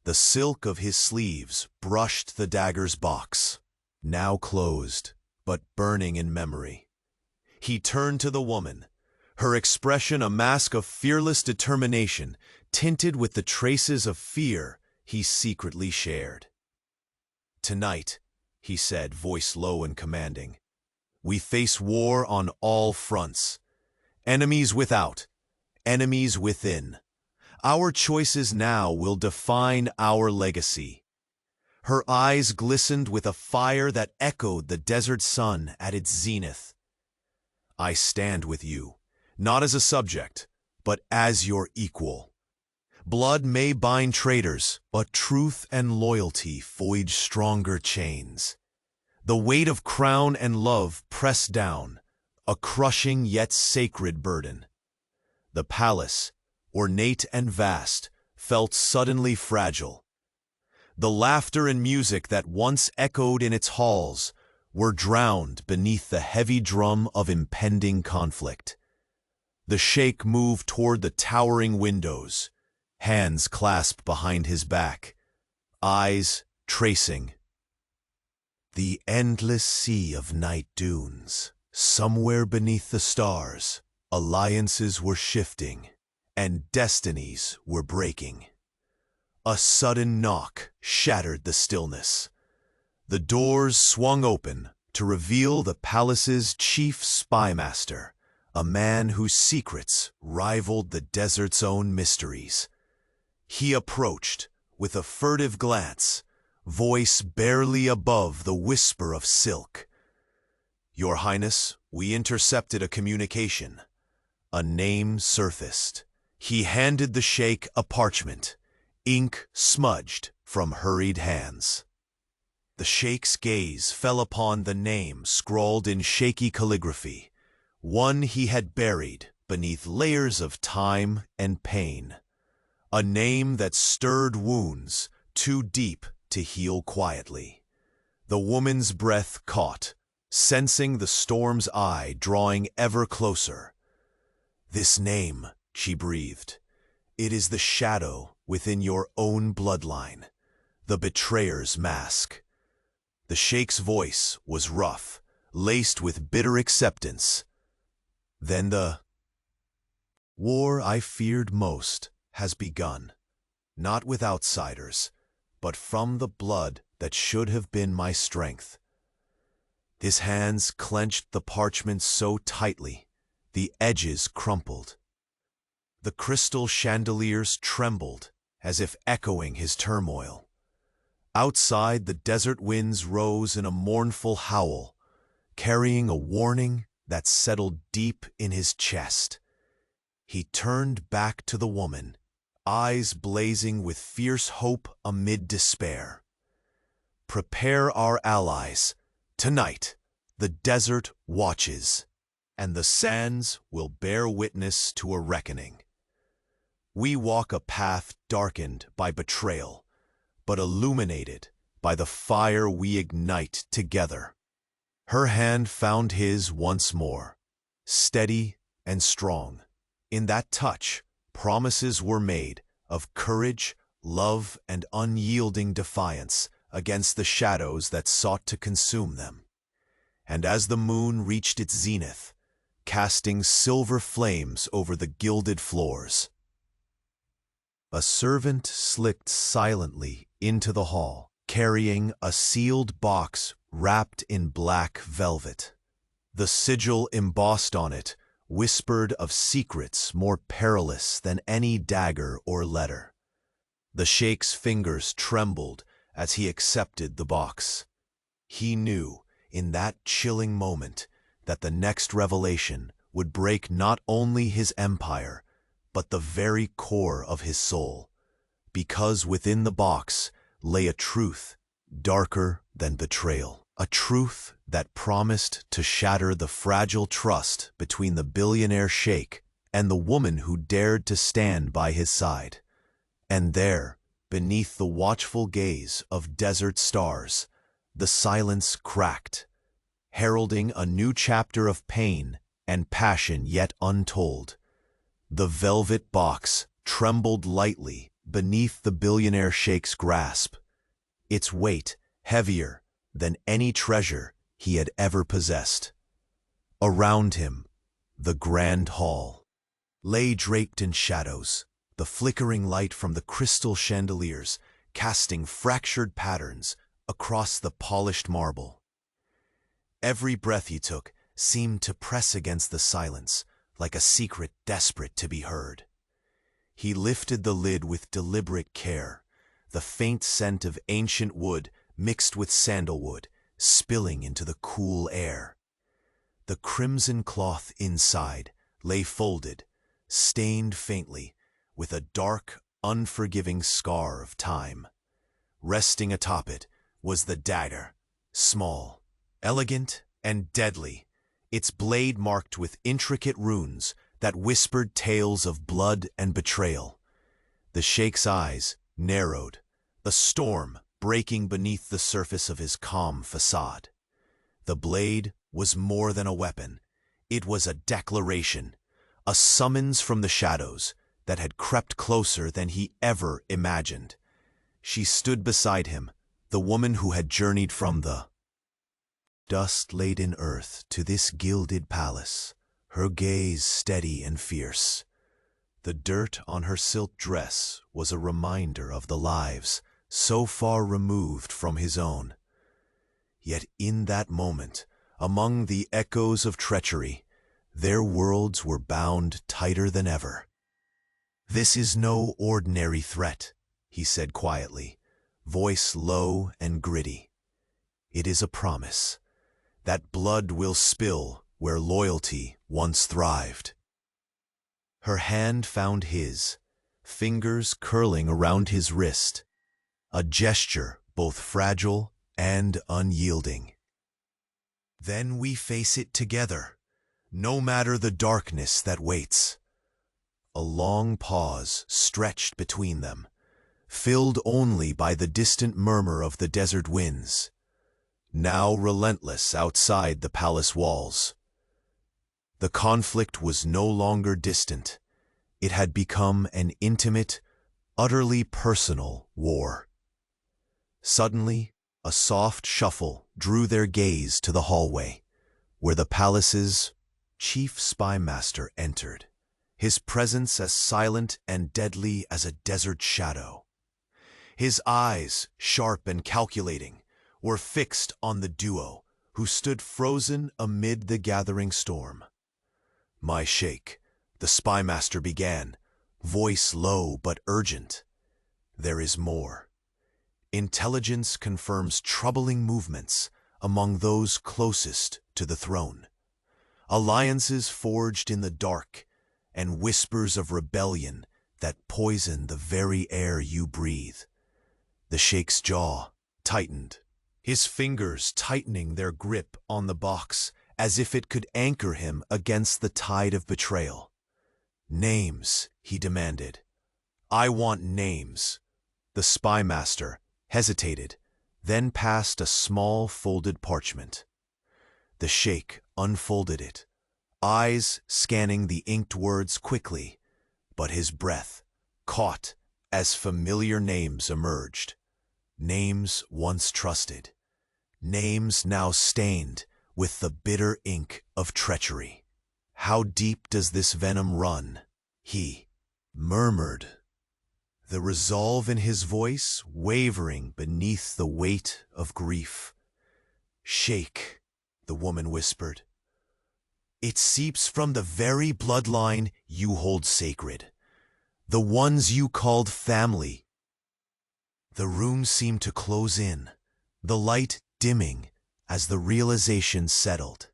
The silk of his sleeves brushed the dagger's box, now closed, but burning in memory. He turned to the woman, her expression a mask of fearless determination, tinted with the traces of fear he secretly shared. "Tonight," he said, voice low and commanding, "we face war on all fronts. Enemies without, enemies within. Our choices now will define our legacy." Her eyes glistened with a fire that echoed the desert sun at its zenith. "I stand with you, not as a subject, but as your equal. Blood may bind traitors, but truth and loyalty forge stronger chains. The weight of crown and love pressed down, a crushing yet sacred burden." The palace, ornate and vast, felt suddenly fragile. The laughter and music that once echoed in its halls were drowned beneath the heavy drum of impending conflict. The sheikh moved toward the towering windows, hands clasped behind his back, eyes tracing the endless sea of night dunes. Somewhere beneath the stars, alliances were shifting, and destinies were breaking. A sudden knock shattered the stillness. The doors swung open to reveal the palace's chief spymaster, a man whose secrets rivaled the desert's own mysteries. He approached with a furtive glance, voice barely above the whisper of silk. "Your Highness, we intercepted a communication." A name surfaced. He handed the sheikh a parchment, ink smudged from hurried hands. The sheikh's gaze fell upon the name scrawled in shaky calligraphy, one he had buried beneath layers of time and pain. A name that stirred wounds too deep to heal quietly. The woman's breath caught, sensing the storm's eye drawing ever closer. "This name," she breathed, "it is the shadow within your own bloodline, the betrayer's mask." The sheikh's voice was rough, laced with bitter acceptance. "Then the war I feared most has begun, not with outsiders, but from the blood that should have been my strength." His hands clenched the parchment so tightly, the edges crumpled. The crystal chandeliers trembled as if echoing his turmoil. Outside, the desert winds rose in a mournful howl, carrying a warning that settled deep in his chest. He turned back to the woman, eyes blazing with fierce hope amid despair. "Prepare our allies. Tonight, the desert watches, and the sands will bear witness to a reckoning. We walk a path darkened by betrayal, but illuminated by the fire we ignite together." Her hand found his once more, steady and strong. In that touch, promises were made of courage, love, and unyielding defiance against the shadows that sought to consume them. And as the moon reached its zenith, casting silver flames over the gilded floors. A servant slipped silently into the hall, carrying a sealed box wrapped in black velvet. The sigil embossed on it whispered of secrets more perilous than any dagger or letter. The Sheikh's fingers trembled as he accepted the box. He knew, in that chilling moment, that the next revelation would break not only his empire, but the very core of his soul, because within the box lay a truth darker than betrayal, a truth that promised to shatter the fragile trust between the billionaire sheikh and the woman who dared to stand by his side. And there, beneath the watchful gaze of desert stars, the silence cracked, heralding a new chapter of pain and passion yet untold. The velvet box trembled lightly beneath the billionaire sheikh's grasp, its weight heavier than any treasure he had ever possessed. Around him, the grand hall lay draped in shadows, the flickering light from the crystal chandeliers casting fractured patterns across the polished marble. Every breath he took seemed to press against the silence, like a secret desperate to be heard. He lifted the lid with deliberate care, the faint scent of ancient wood mixed with sandalwood spilling into the cool air. The crimson cloth inside lay folded, stained faintly, with a dark, unforgiving scar of time. Resting atop it was the dagger, small, elegant, and deadly, its blade marked with intricate runes that whispered tales of blood and betrayal. The sheikh's eyes narrowed, a storm breaking beneath the surface of his calm facade. The blade was more than a weapon. It was a declaration, a summons from the shadows that had crept closer than he ever imagined. She stood beside him, the woman who had journeyed from the dust-laden earth to this gilded palace, her gaze steady and fierce. The dirt on her silk dress was a reminder of the lives so far removed from his own. Yet in that moment, among the echoes of treachery, their worlds were bound tighter than ever. "This is no ordinary threat," he said quietly, voice low and gritty. "It is a promise that blood will spill where loyalty once thrived." Her hand found his, fingers curling around his wrist, a gesture both fragile and unyielding. "Then we face it together, no matter the darkness that waits." A long pause stretched between them, filled only by the distant murmur of the desert winds, now relentless outside the palace walls. The conflict was no longer distant. It had become an intimate, utterly personal war. Suddenly, a soft shuffle drew their gaze to the hallway, where the palace's chief spy master entered, his presence as silent and deadly as a desert shadow. His eyes, sharp and calculating, were fixed on the duo, who stood frozen amid the gathering storm. "My sheikh," the spy master began, voice low but urgent, "there is more. Intelligence confirms troubling movements among those closest to the throne. Alliances forged in the dark, and whispers of rebellion that poison the very air you breathe." The sheikh's jaw tightened, his fingers tightening their grip on the box as if it could anchor him against the tide of betrayal. "Names," he demanded. "I want names." The spy master hesitated, then passed a small folded parchment. The sheikh unfolded it, eyes scanning the inked words quickly, but his breath caught as familiar names emerged. Names once trusted, names now stained with the bitter ink of treachery. How deep does this venom run? He murmured, the resolve in his voice wavering beneath the weight of grief. Sheikh, the woman whispered. It seeps from the very bloodline you hold sacred, the ones you called family. The room seemed to close in, the light dimming as the realization settled.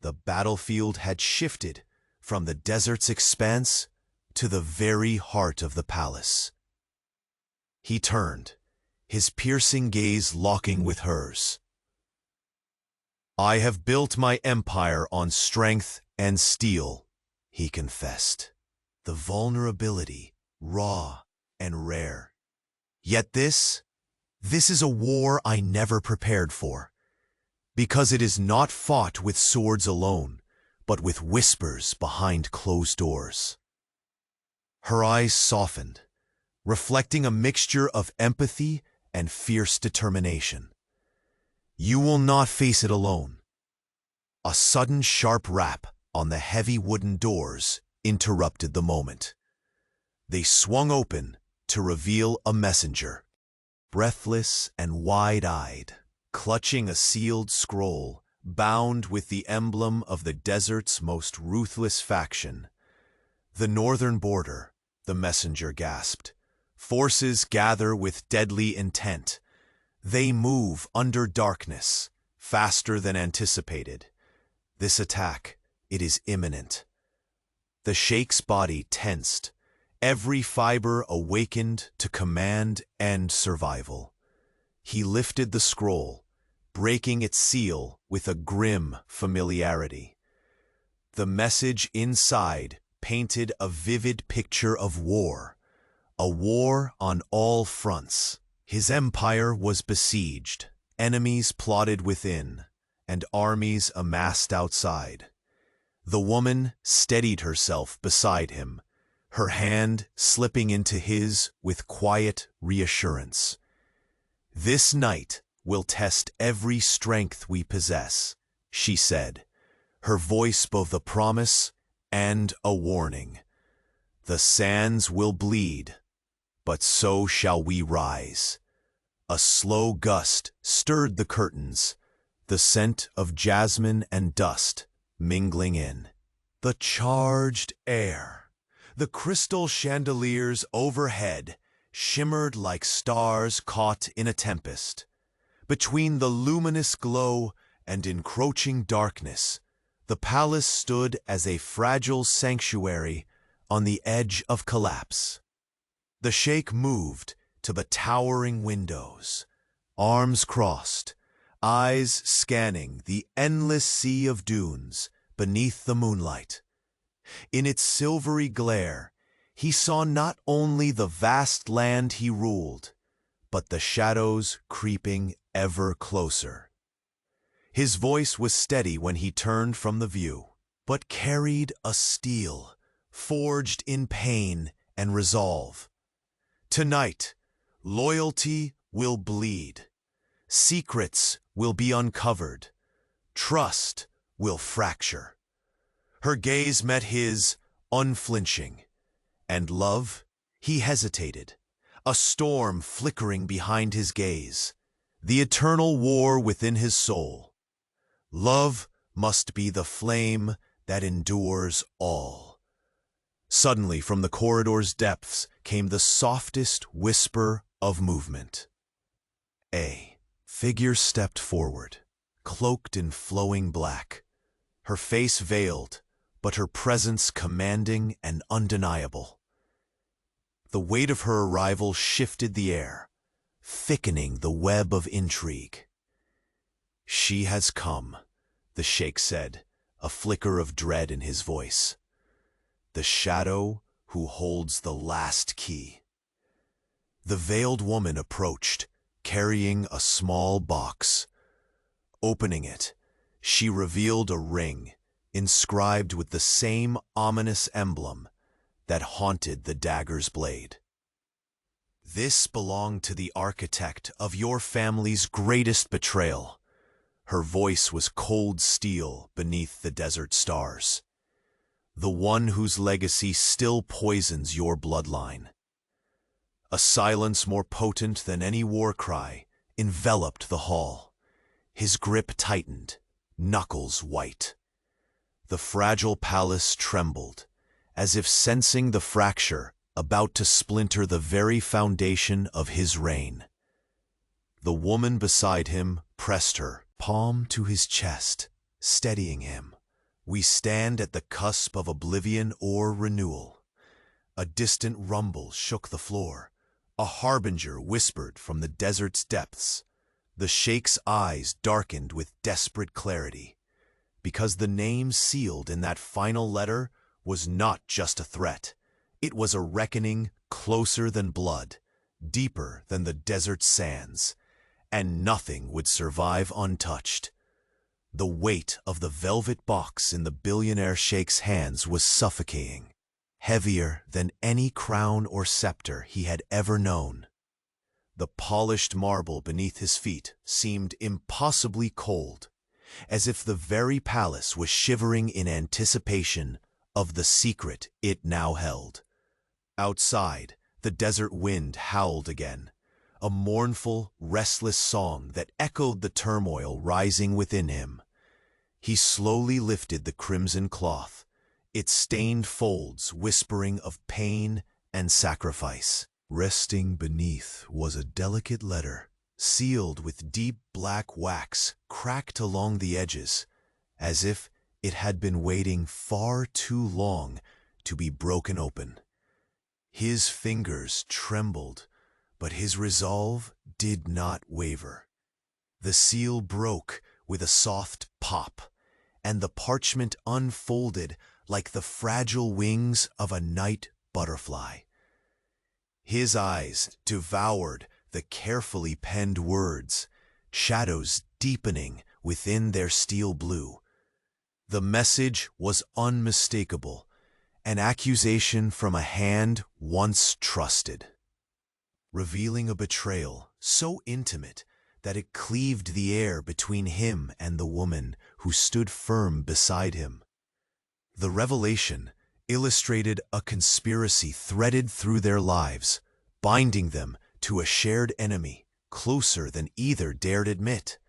The battlefield had shifted from the desert's expanse to the very heart of the palace. He turned, his piercing gaze locking with hers. I have built my empire on strength and steel, he confessed, the vulnerability raw and rare. Yet this is a war I never prepared for, because it is not fought with swords alone, but with whispers behind closed doors. Her eyes softened, reflecting a mixture of empathy and fierce determination. You will not face it alone. A sudden sharp rap on the heavy wooden doors interrupted the moment. They swung open to reveal a messenger, breathless and wide-eyed, clutching a sealed scroll bound with the emblem of the desert's most ruthless faction. The northern border, the messenger gasped. Forces gather with deadly intent. They move under darkness, faster than anticipated. This attack, it is imminent. The Sheikh's body tensed, every fiber awakened to command and survival. He lifted the scroll, breaking its seal with a grim familiarity. The message inside painted a vivid picture of war, a war on all fronts. His empire was besieged, enemies plotted within, and armies amassed outside. The woman steadied herself beside him, her hand slipping into his with quiet reassurance. This night will test every strength we possess, she said, her voice both a promise and a warning. The sands will bleed, but so shall we rise. A slow gust stirred the curtains, the scent of jasmine and dust mingling in. The charged air, the crystal chandeliers overhead shimmered like stars caught in a tempest. Between the luminous glow and encroaching darkness, the palace stood as a fragile sanctuary on the edge of collapse. The Sheikh moved to the towering windows, arms crossed, eyes scanning the endless sea of dunes beneath the moonlight. In its silvery glare, he saw not only the vast land he ruled, but the shadows creeping ever closer. His voice was steady when he turned from the view, but carried a steel, forged in pain and resolve. Tonight, loyalty will bleed. Secrets will be uncovered. Trust will fracture. Her gaze met his, unflinching. And love, he hesitated, a storm flickering behind his gaze, the eternal war within his soul. Love must be the flame that endures all. Suddenly, from the corridor's depths came the softest whisper of movement. A figure stepped forward, cloaked in flowing black, her face veiled, but her presence commanding and undeniable. The weight of her arrival shifted the air, thickening the web of intrigue. She has come, the Sheikh said, a flicker of dread in his voice. The shadow who holds the last key. The veiled woman approached, carrying a small box. Opening it, she revealed a ring, inscribed with the same ominous emblem that haunted the dagger's blade. This belonged to the architect of your family's greatest betrayal. Her voice was cold steel beneath the desert stars. The one whose legacy still poisons your bloodline. A silence more potent than any war cry enveloped the hall. His grip tightened, knuckles white. The fragile palace trembled, as if sensing the fracture about to splinter the very foundation of his reign. The woman beside him pressed her palm to his chest, steadying him. We stand at the cusp of oblivion or renewal. A distant rumble shook the floor. A harbinger whispered from the desert's depths. The Sheikh's eyes darkened with desperate clarity, because the name sealed in that final letter was not just a threat. It was a reckoning closer than blood, deeper than the desert's sands, and nothing would survive untouched. The weight of the velvet box in the billionaire Sheikh's hands was suffocating, heavier than any crown or scepter he had ever known. The polished marble beneath his feet seemed impossibly cold, as if the very palace was shivering in anticipation of the secret it now held. Outside, the desert wind howled again, a mournful, restless song that echoed the turmoil rising within him. He slowly lifted the crimson cloth, its stained folds whispering of pain and sacrifice. Resting beneath was a delicate letter, sealed with deep black wax cracked along the edges, as if it had been waiting far too long to be broken open. His fingers trembled, but his resolve did not waver. The seal broke with a soft pop, and the parchment unfolded like the fragile wings of a night butterfly. His eyes devoured the carefully penned words, shadows deepening within their steel blue. The message was unmistakable, an accusation from a hand once trusted, revealing a betrayal so intimate that it cleaved the air between him and the woman who stood firm beside him. The revelation illustrated a conspiracy threaded through their lives, binding them to a shared enemy closer than either dared admit.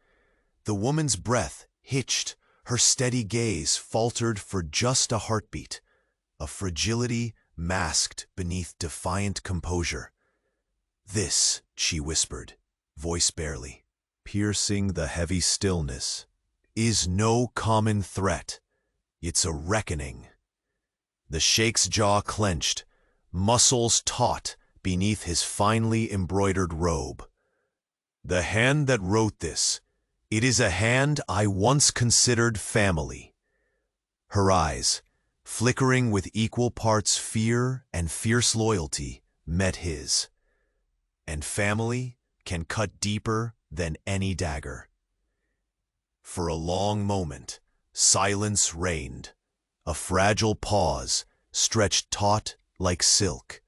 The woman's breath hitched, her steady gaze faltered for just a heartbeat, a fragility masked beneath defiant composure. "This," she whispered, voice barely, piercing the heavy stillness, "is no common threat. It's a reckoning." The Sheikh's jaw clenched, muscles taut beneath his finely embroidered robe. "The hand that wrote this, it is a hand I once considered family." Her eyes, flickering with equal parts fear and fierce loyalty, met his. And family can cut deeper than any dagger. For a long moment, silence reigned, a fragile pause stretched taut like silk,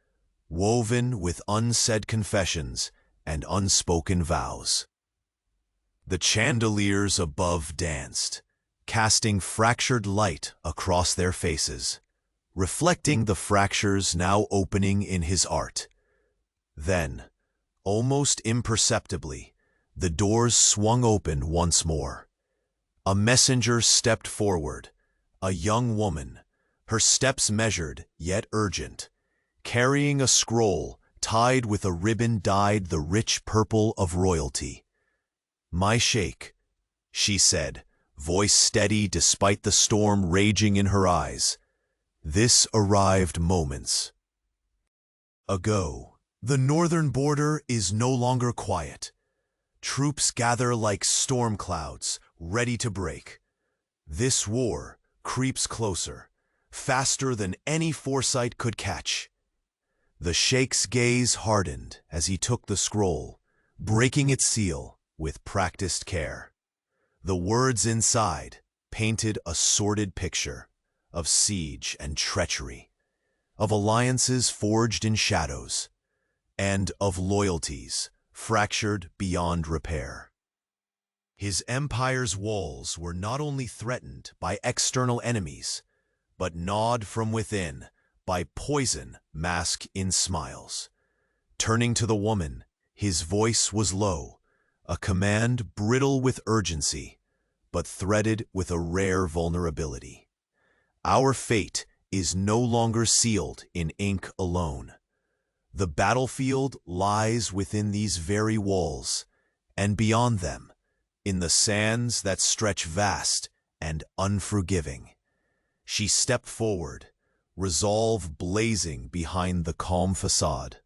woven with unsaid confessions and unspoken vows. The chandeliers above danced, casting fractured light across their faces, reflecting the fractures now opening in his art. Then, almost imperceptibly, the doors swung open once more. A messenger stepped forward, a young woman, her steps measured yet urgent, carrying a scroll tied with a ribbon dyed the rich purple of royalty. "My Sheikh," she said, voice steady despite the storm raging in her eyes. "This arrived moments ago. The northern border is no longer quiet. Troops gather like storm clouds, ready to break. This war creeps closer, faster than any foresight could catch." The Sheikh's gaze hardened as he took the scroll, breaking its seal with practiced care. The words inside painted a sordid picture of siege and treachery, of alliances forged in shadows, and of loyalties fractured beyond repair. His empire's walls were not only threatened by external enemies, but gnawed from within by poison masked in smiles. Turning to the woman, his voice was low, a command brittle with urgency, but threaded with a rare vulnerability. Our fate is no longer sealed in ink alone. The battlefield lies within these very walls, and beyond them, in the sands that stretch vast and unforgiving. She stepped forward, resolve blazing behind the calm facade.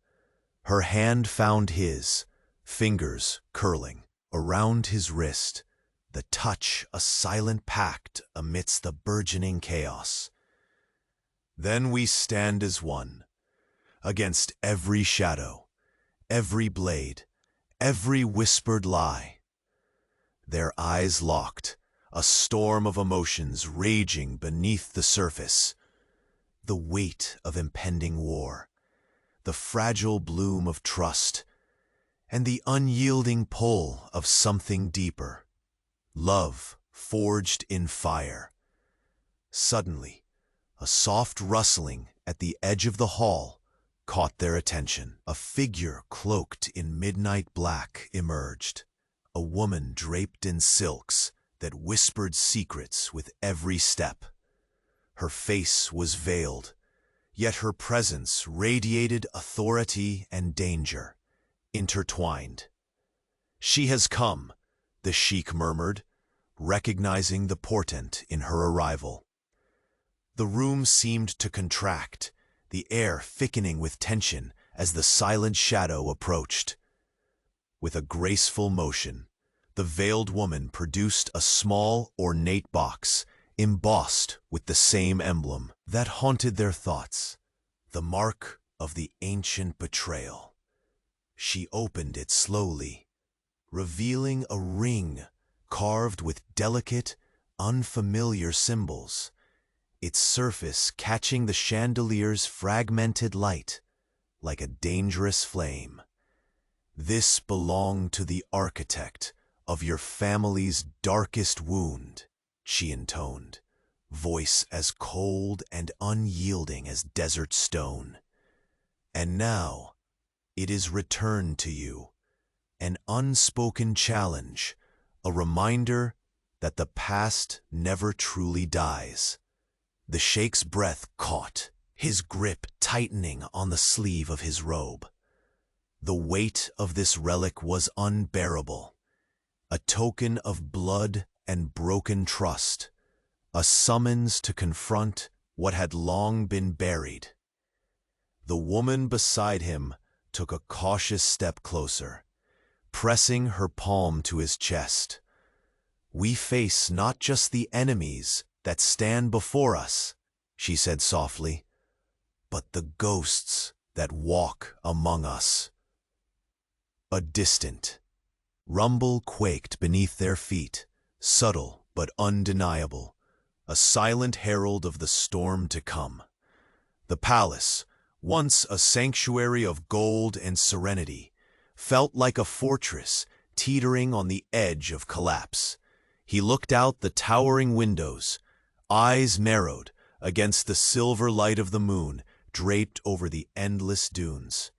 Her hand found his, fingers curling around his wrist, the touch a silent pact amidst the burgeoning chaos. Then we stand as one, against every shadow, every blade, every whispered lie. Their eyes locked, a storm of emotions raging beneath the surface. The weight of impending war, the fragile bloom of trust, and the unyielding pull of something deeper. Love forged in fire. Suddenly, a soft rustling at the edge of the hall caught their attention. A figure cloaked in midnight black emerged, a woman draped in silks that whispered secrets with every step. Her face was veiled, yet her presence radiated authority and danger, intertwined. "She has come," the sheik murmured, recognizing the portent in her arrival. The room seemed to contract, the air thickening with tension as the silent shadow approached. With a graceful motion, the veiled woman produced a small, ornate box, embossed with the same emblem that haunted their thoughts, the mark of the ancient betrayal. She opened it slowly, revealing a ring carved with delicate, unfamiliar symbols, its surface catching the chandelier's fragmented light like a dangerous flame. "This belonged to the architect of your family's darkest wound," she intoned, voice as cold and unyielding as desert stone. "And now it is returned to you, an unspoken challenge, a reminder that the past never truly dies." The sheikh's breath caught, his grip tightening on the sleeve of his robe. The weight of this relic was unbearable, a token of blood and broken trust, a summons to confront what had long been buried. The woman beside him took a cautious step closer, pressing her palm to his chest. "We face not just the enemies that stand before us," she said softly, "but the ghosts that walk among us." A distant rumble quaked beneath their feet, subtle but undeniable, a silent herald of the storm to come. The palace, once a sanctuary of gold and serenity, felt like a fortress teetering on the edge of collapse. He looked out the towering windows, eyes narrowed against the silver light of the moon draped over the endless dunes.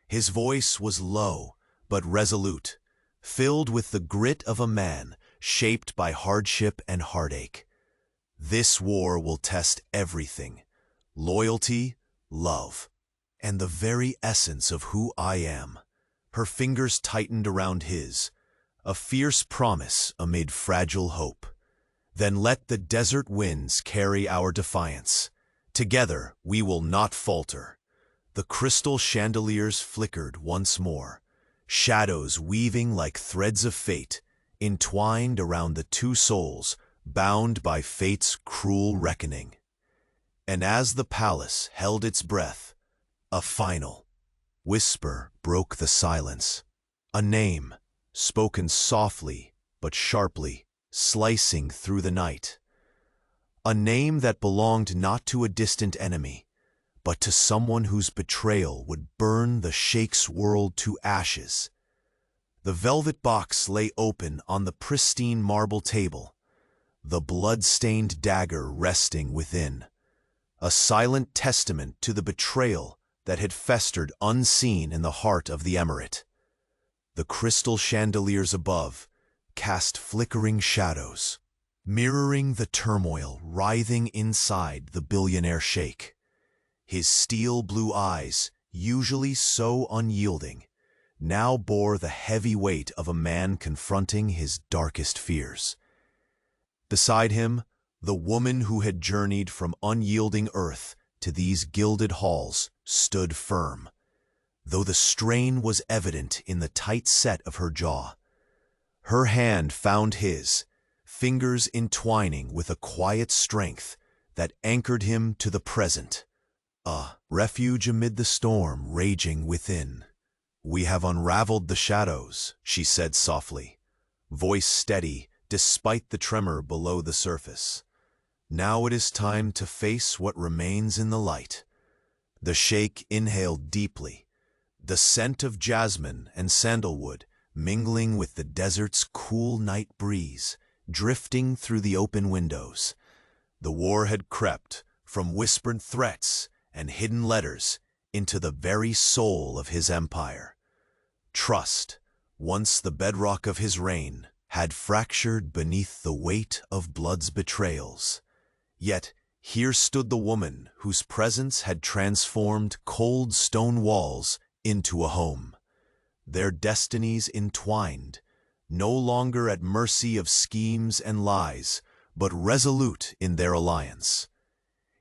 His voice was low but resolute, filled with the grit of a man shaped by hardship and heartache. "This war will test everything: loyalty, love, and the very essence of who I am." Her fingers tightened around his, a fierce promise amid fragile hope. "Then let the desert winds carry our defiance. Together we will not falter." The crystal chandeliers flickered once more, shadows weaving like threads of fate, entwined around the two souls bound by fate's cruel reckoning. And as the palace held its breath, a final whisper broke the silence. A name, spoken softly but sharply, slicing through the night. A name that belonged not to a distant enemy, but to someone whose betrayal would burn the sheikh's world to ashes. The velvet box lay open on the pristine marble table, the blood-stained dagger resting within, a silent testament to the betrayal that had festered unseen in the heart of the emirate. The crystal chandeliers above cast flickering shadows, mirroring the turmoil writhing inside the billionaire sheikh. His steel-blue eyes, usually so unyielding, now bore the heavy weight of a man confronting his darkest fears. Beside him, the woman who had journeyed from unyielding earth to these gilded halls stood firm, though the strain was evident in the tight set of her jaw. Her hand found his, fingers entwining with a quiet strength that anchored him to the present, a refuge amid the storm raging within. "We have unraveled the shadows," she said softly, voice steady despite the tremor below the surface. "Now it is time to face what remains in the light." The sheikh inhaled deeply, the scent of jasmine and sandalwood mingling with the desert's cool night breeze, drifting through the open windows. The war had crept from whispered threats and hidden letters into the very soul of his empire. Trust, once the bedrock of his reign, had fractured beneath the weight of blood's betrayals. Yet here stood the woman whose presence had transformed cold stone walls into a home. Their destinies entwined, no longer at mercy of schemes and lies, but resolute in their alliance.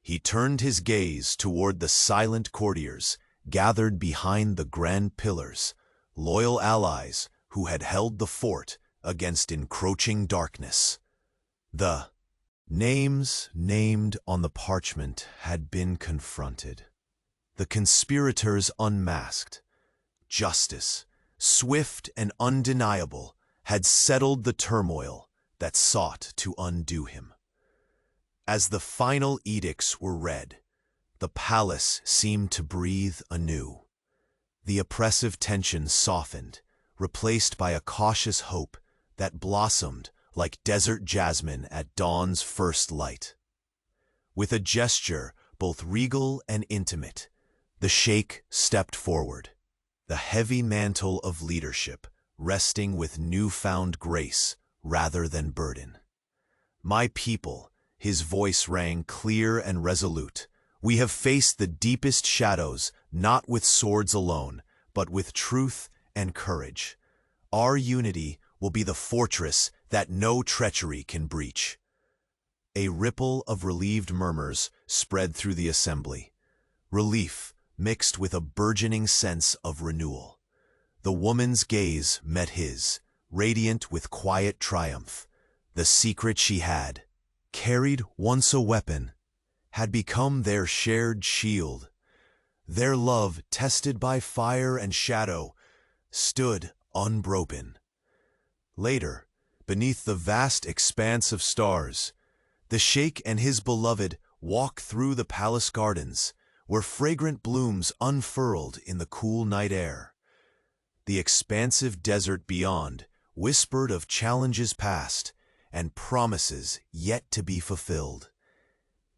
He turned his gaze toward the silent courtiers gathered behind the grand pillars, loyal allies who had held the fort against encroaching darkness. The names named on the parchment had been confronted. The conspirators unmasked. Justice, swift and undeniable, had settled the turmoil that sought to undo him. As the final edicts were read, the palace seemed to breathe anew. The oppressive tension softened, replaced by a cautious hope that blossomed like desert jasmine at dawn's first light. With a gesture both regal and intimate, the sheikh stepped forward, the heavy mantle of leadership resting with newfound grace rather than burden. "My people," his voice rang clear and resolute, "we have faced the deepest shadows not with swords alone, but with truth and courage. Our unity will be the fortress that no treachery can breach." A ripple of relieved murmurs spread through the assembly, relief mixed with a burgeoning sense of renewal. The woman's gaze met his, radiant with quiet triumph. The secret she had, carried once a weapon, had become their shared shield. Their love, tested by fire and shadow, stood unbroken. Later, beneath the vast expanse of stars, the sheikh and his beloved walked through the palace gardens, where fragrant blooms unfurled in the cool night air. The expansive desert beyond whispered of challenges past and promises yet to be fulfilled.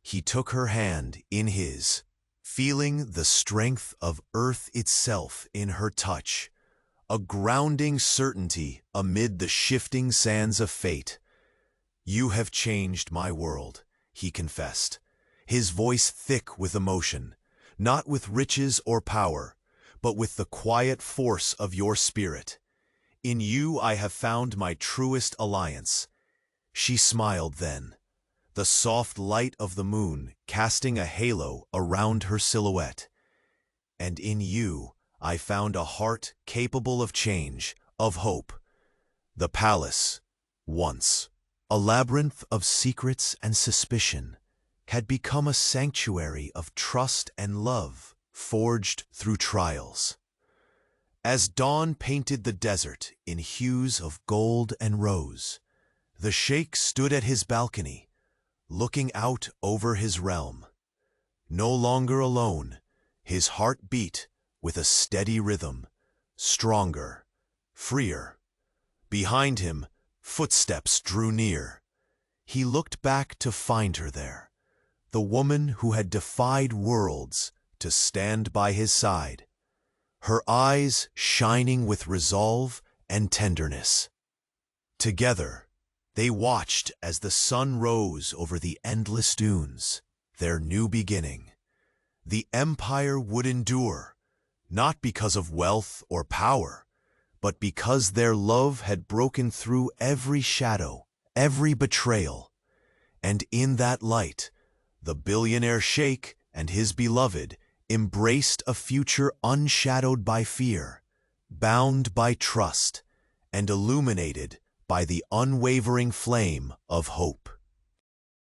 He took her hand in his, feeling the strength of earth itself in her touch, a grounding certainty amid the shifting sands of fate. "You have changed my world," he confessed, his voice thick with emotion, "not with riches or power, but with the quiet force of your spirit. In you I have found my truest alliance." She smiled then, the soft light of the moon casting a halo around her silhouette. "And in you I found a heart capable of change, of hope." The palace, once a labyrinth of secrets and suspicion, had become a sanctuary of trust and love forged through trials. As dawn painted the desert in hues of gold and rose, the sheikh stood at his balcony, looking out over his realm. No longer alone, his heart beat with a steady rhythm, stronger, freer, Behind him, footsteps drew near. He looked back to find her there, the woman who had defied worlds to stand by his side, her eyes shining with resolve and tenderness. Together, they watched as the sun rose over the endless dunes, their new beginning. The empire would endure, not because of wealth or power, but because their love had broken through every shadow, every betrayal. And in that light, the billionaire sheikh and his beloved embraced a future unshadowed by fear, bound by trust, and illuminated by the unwavering flame of hope.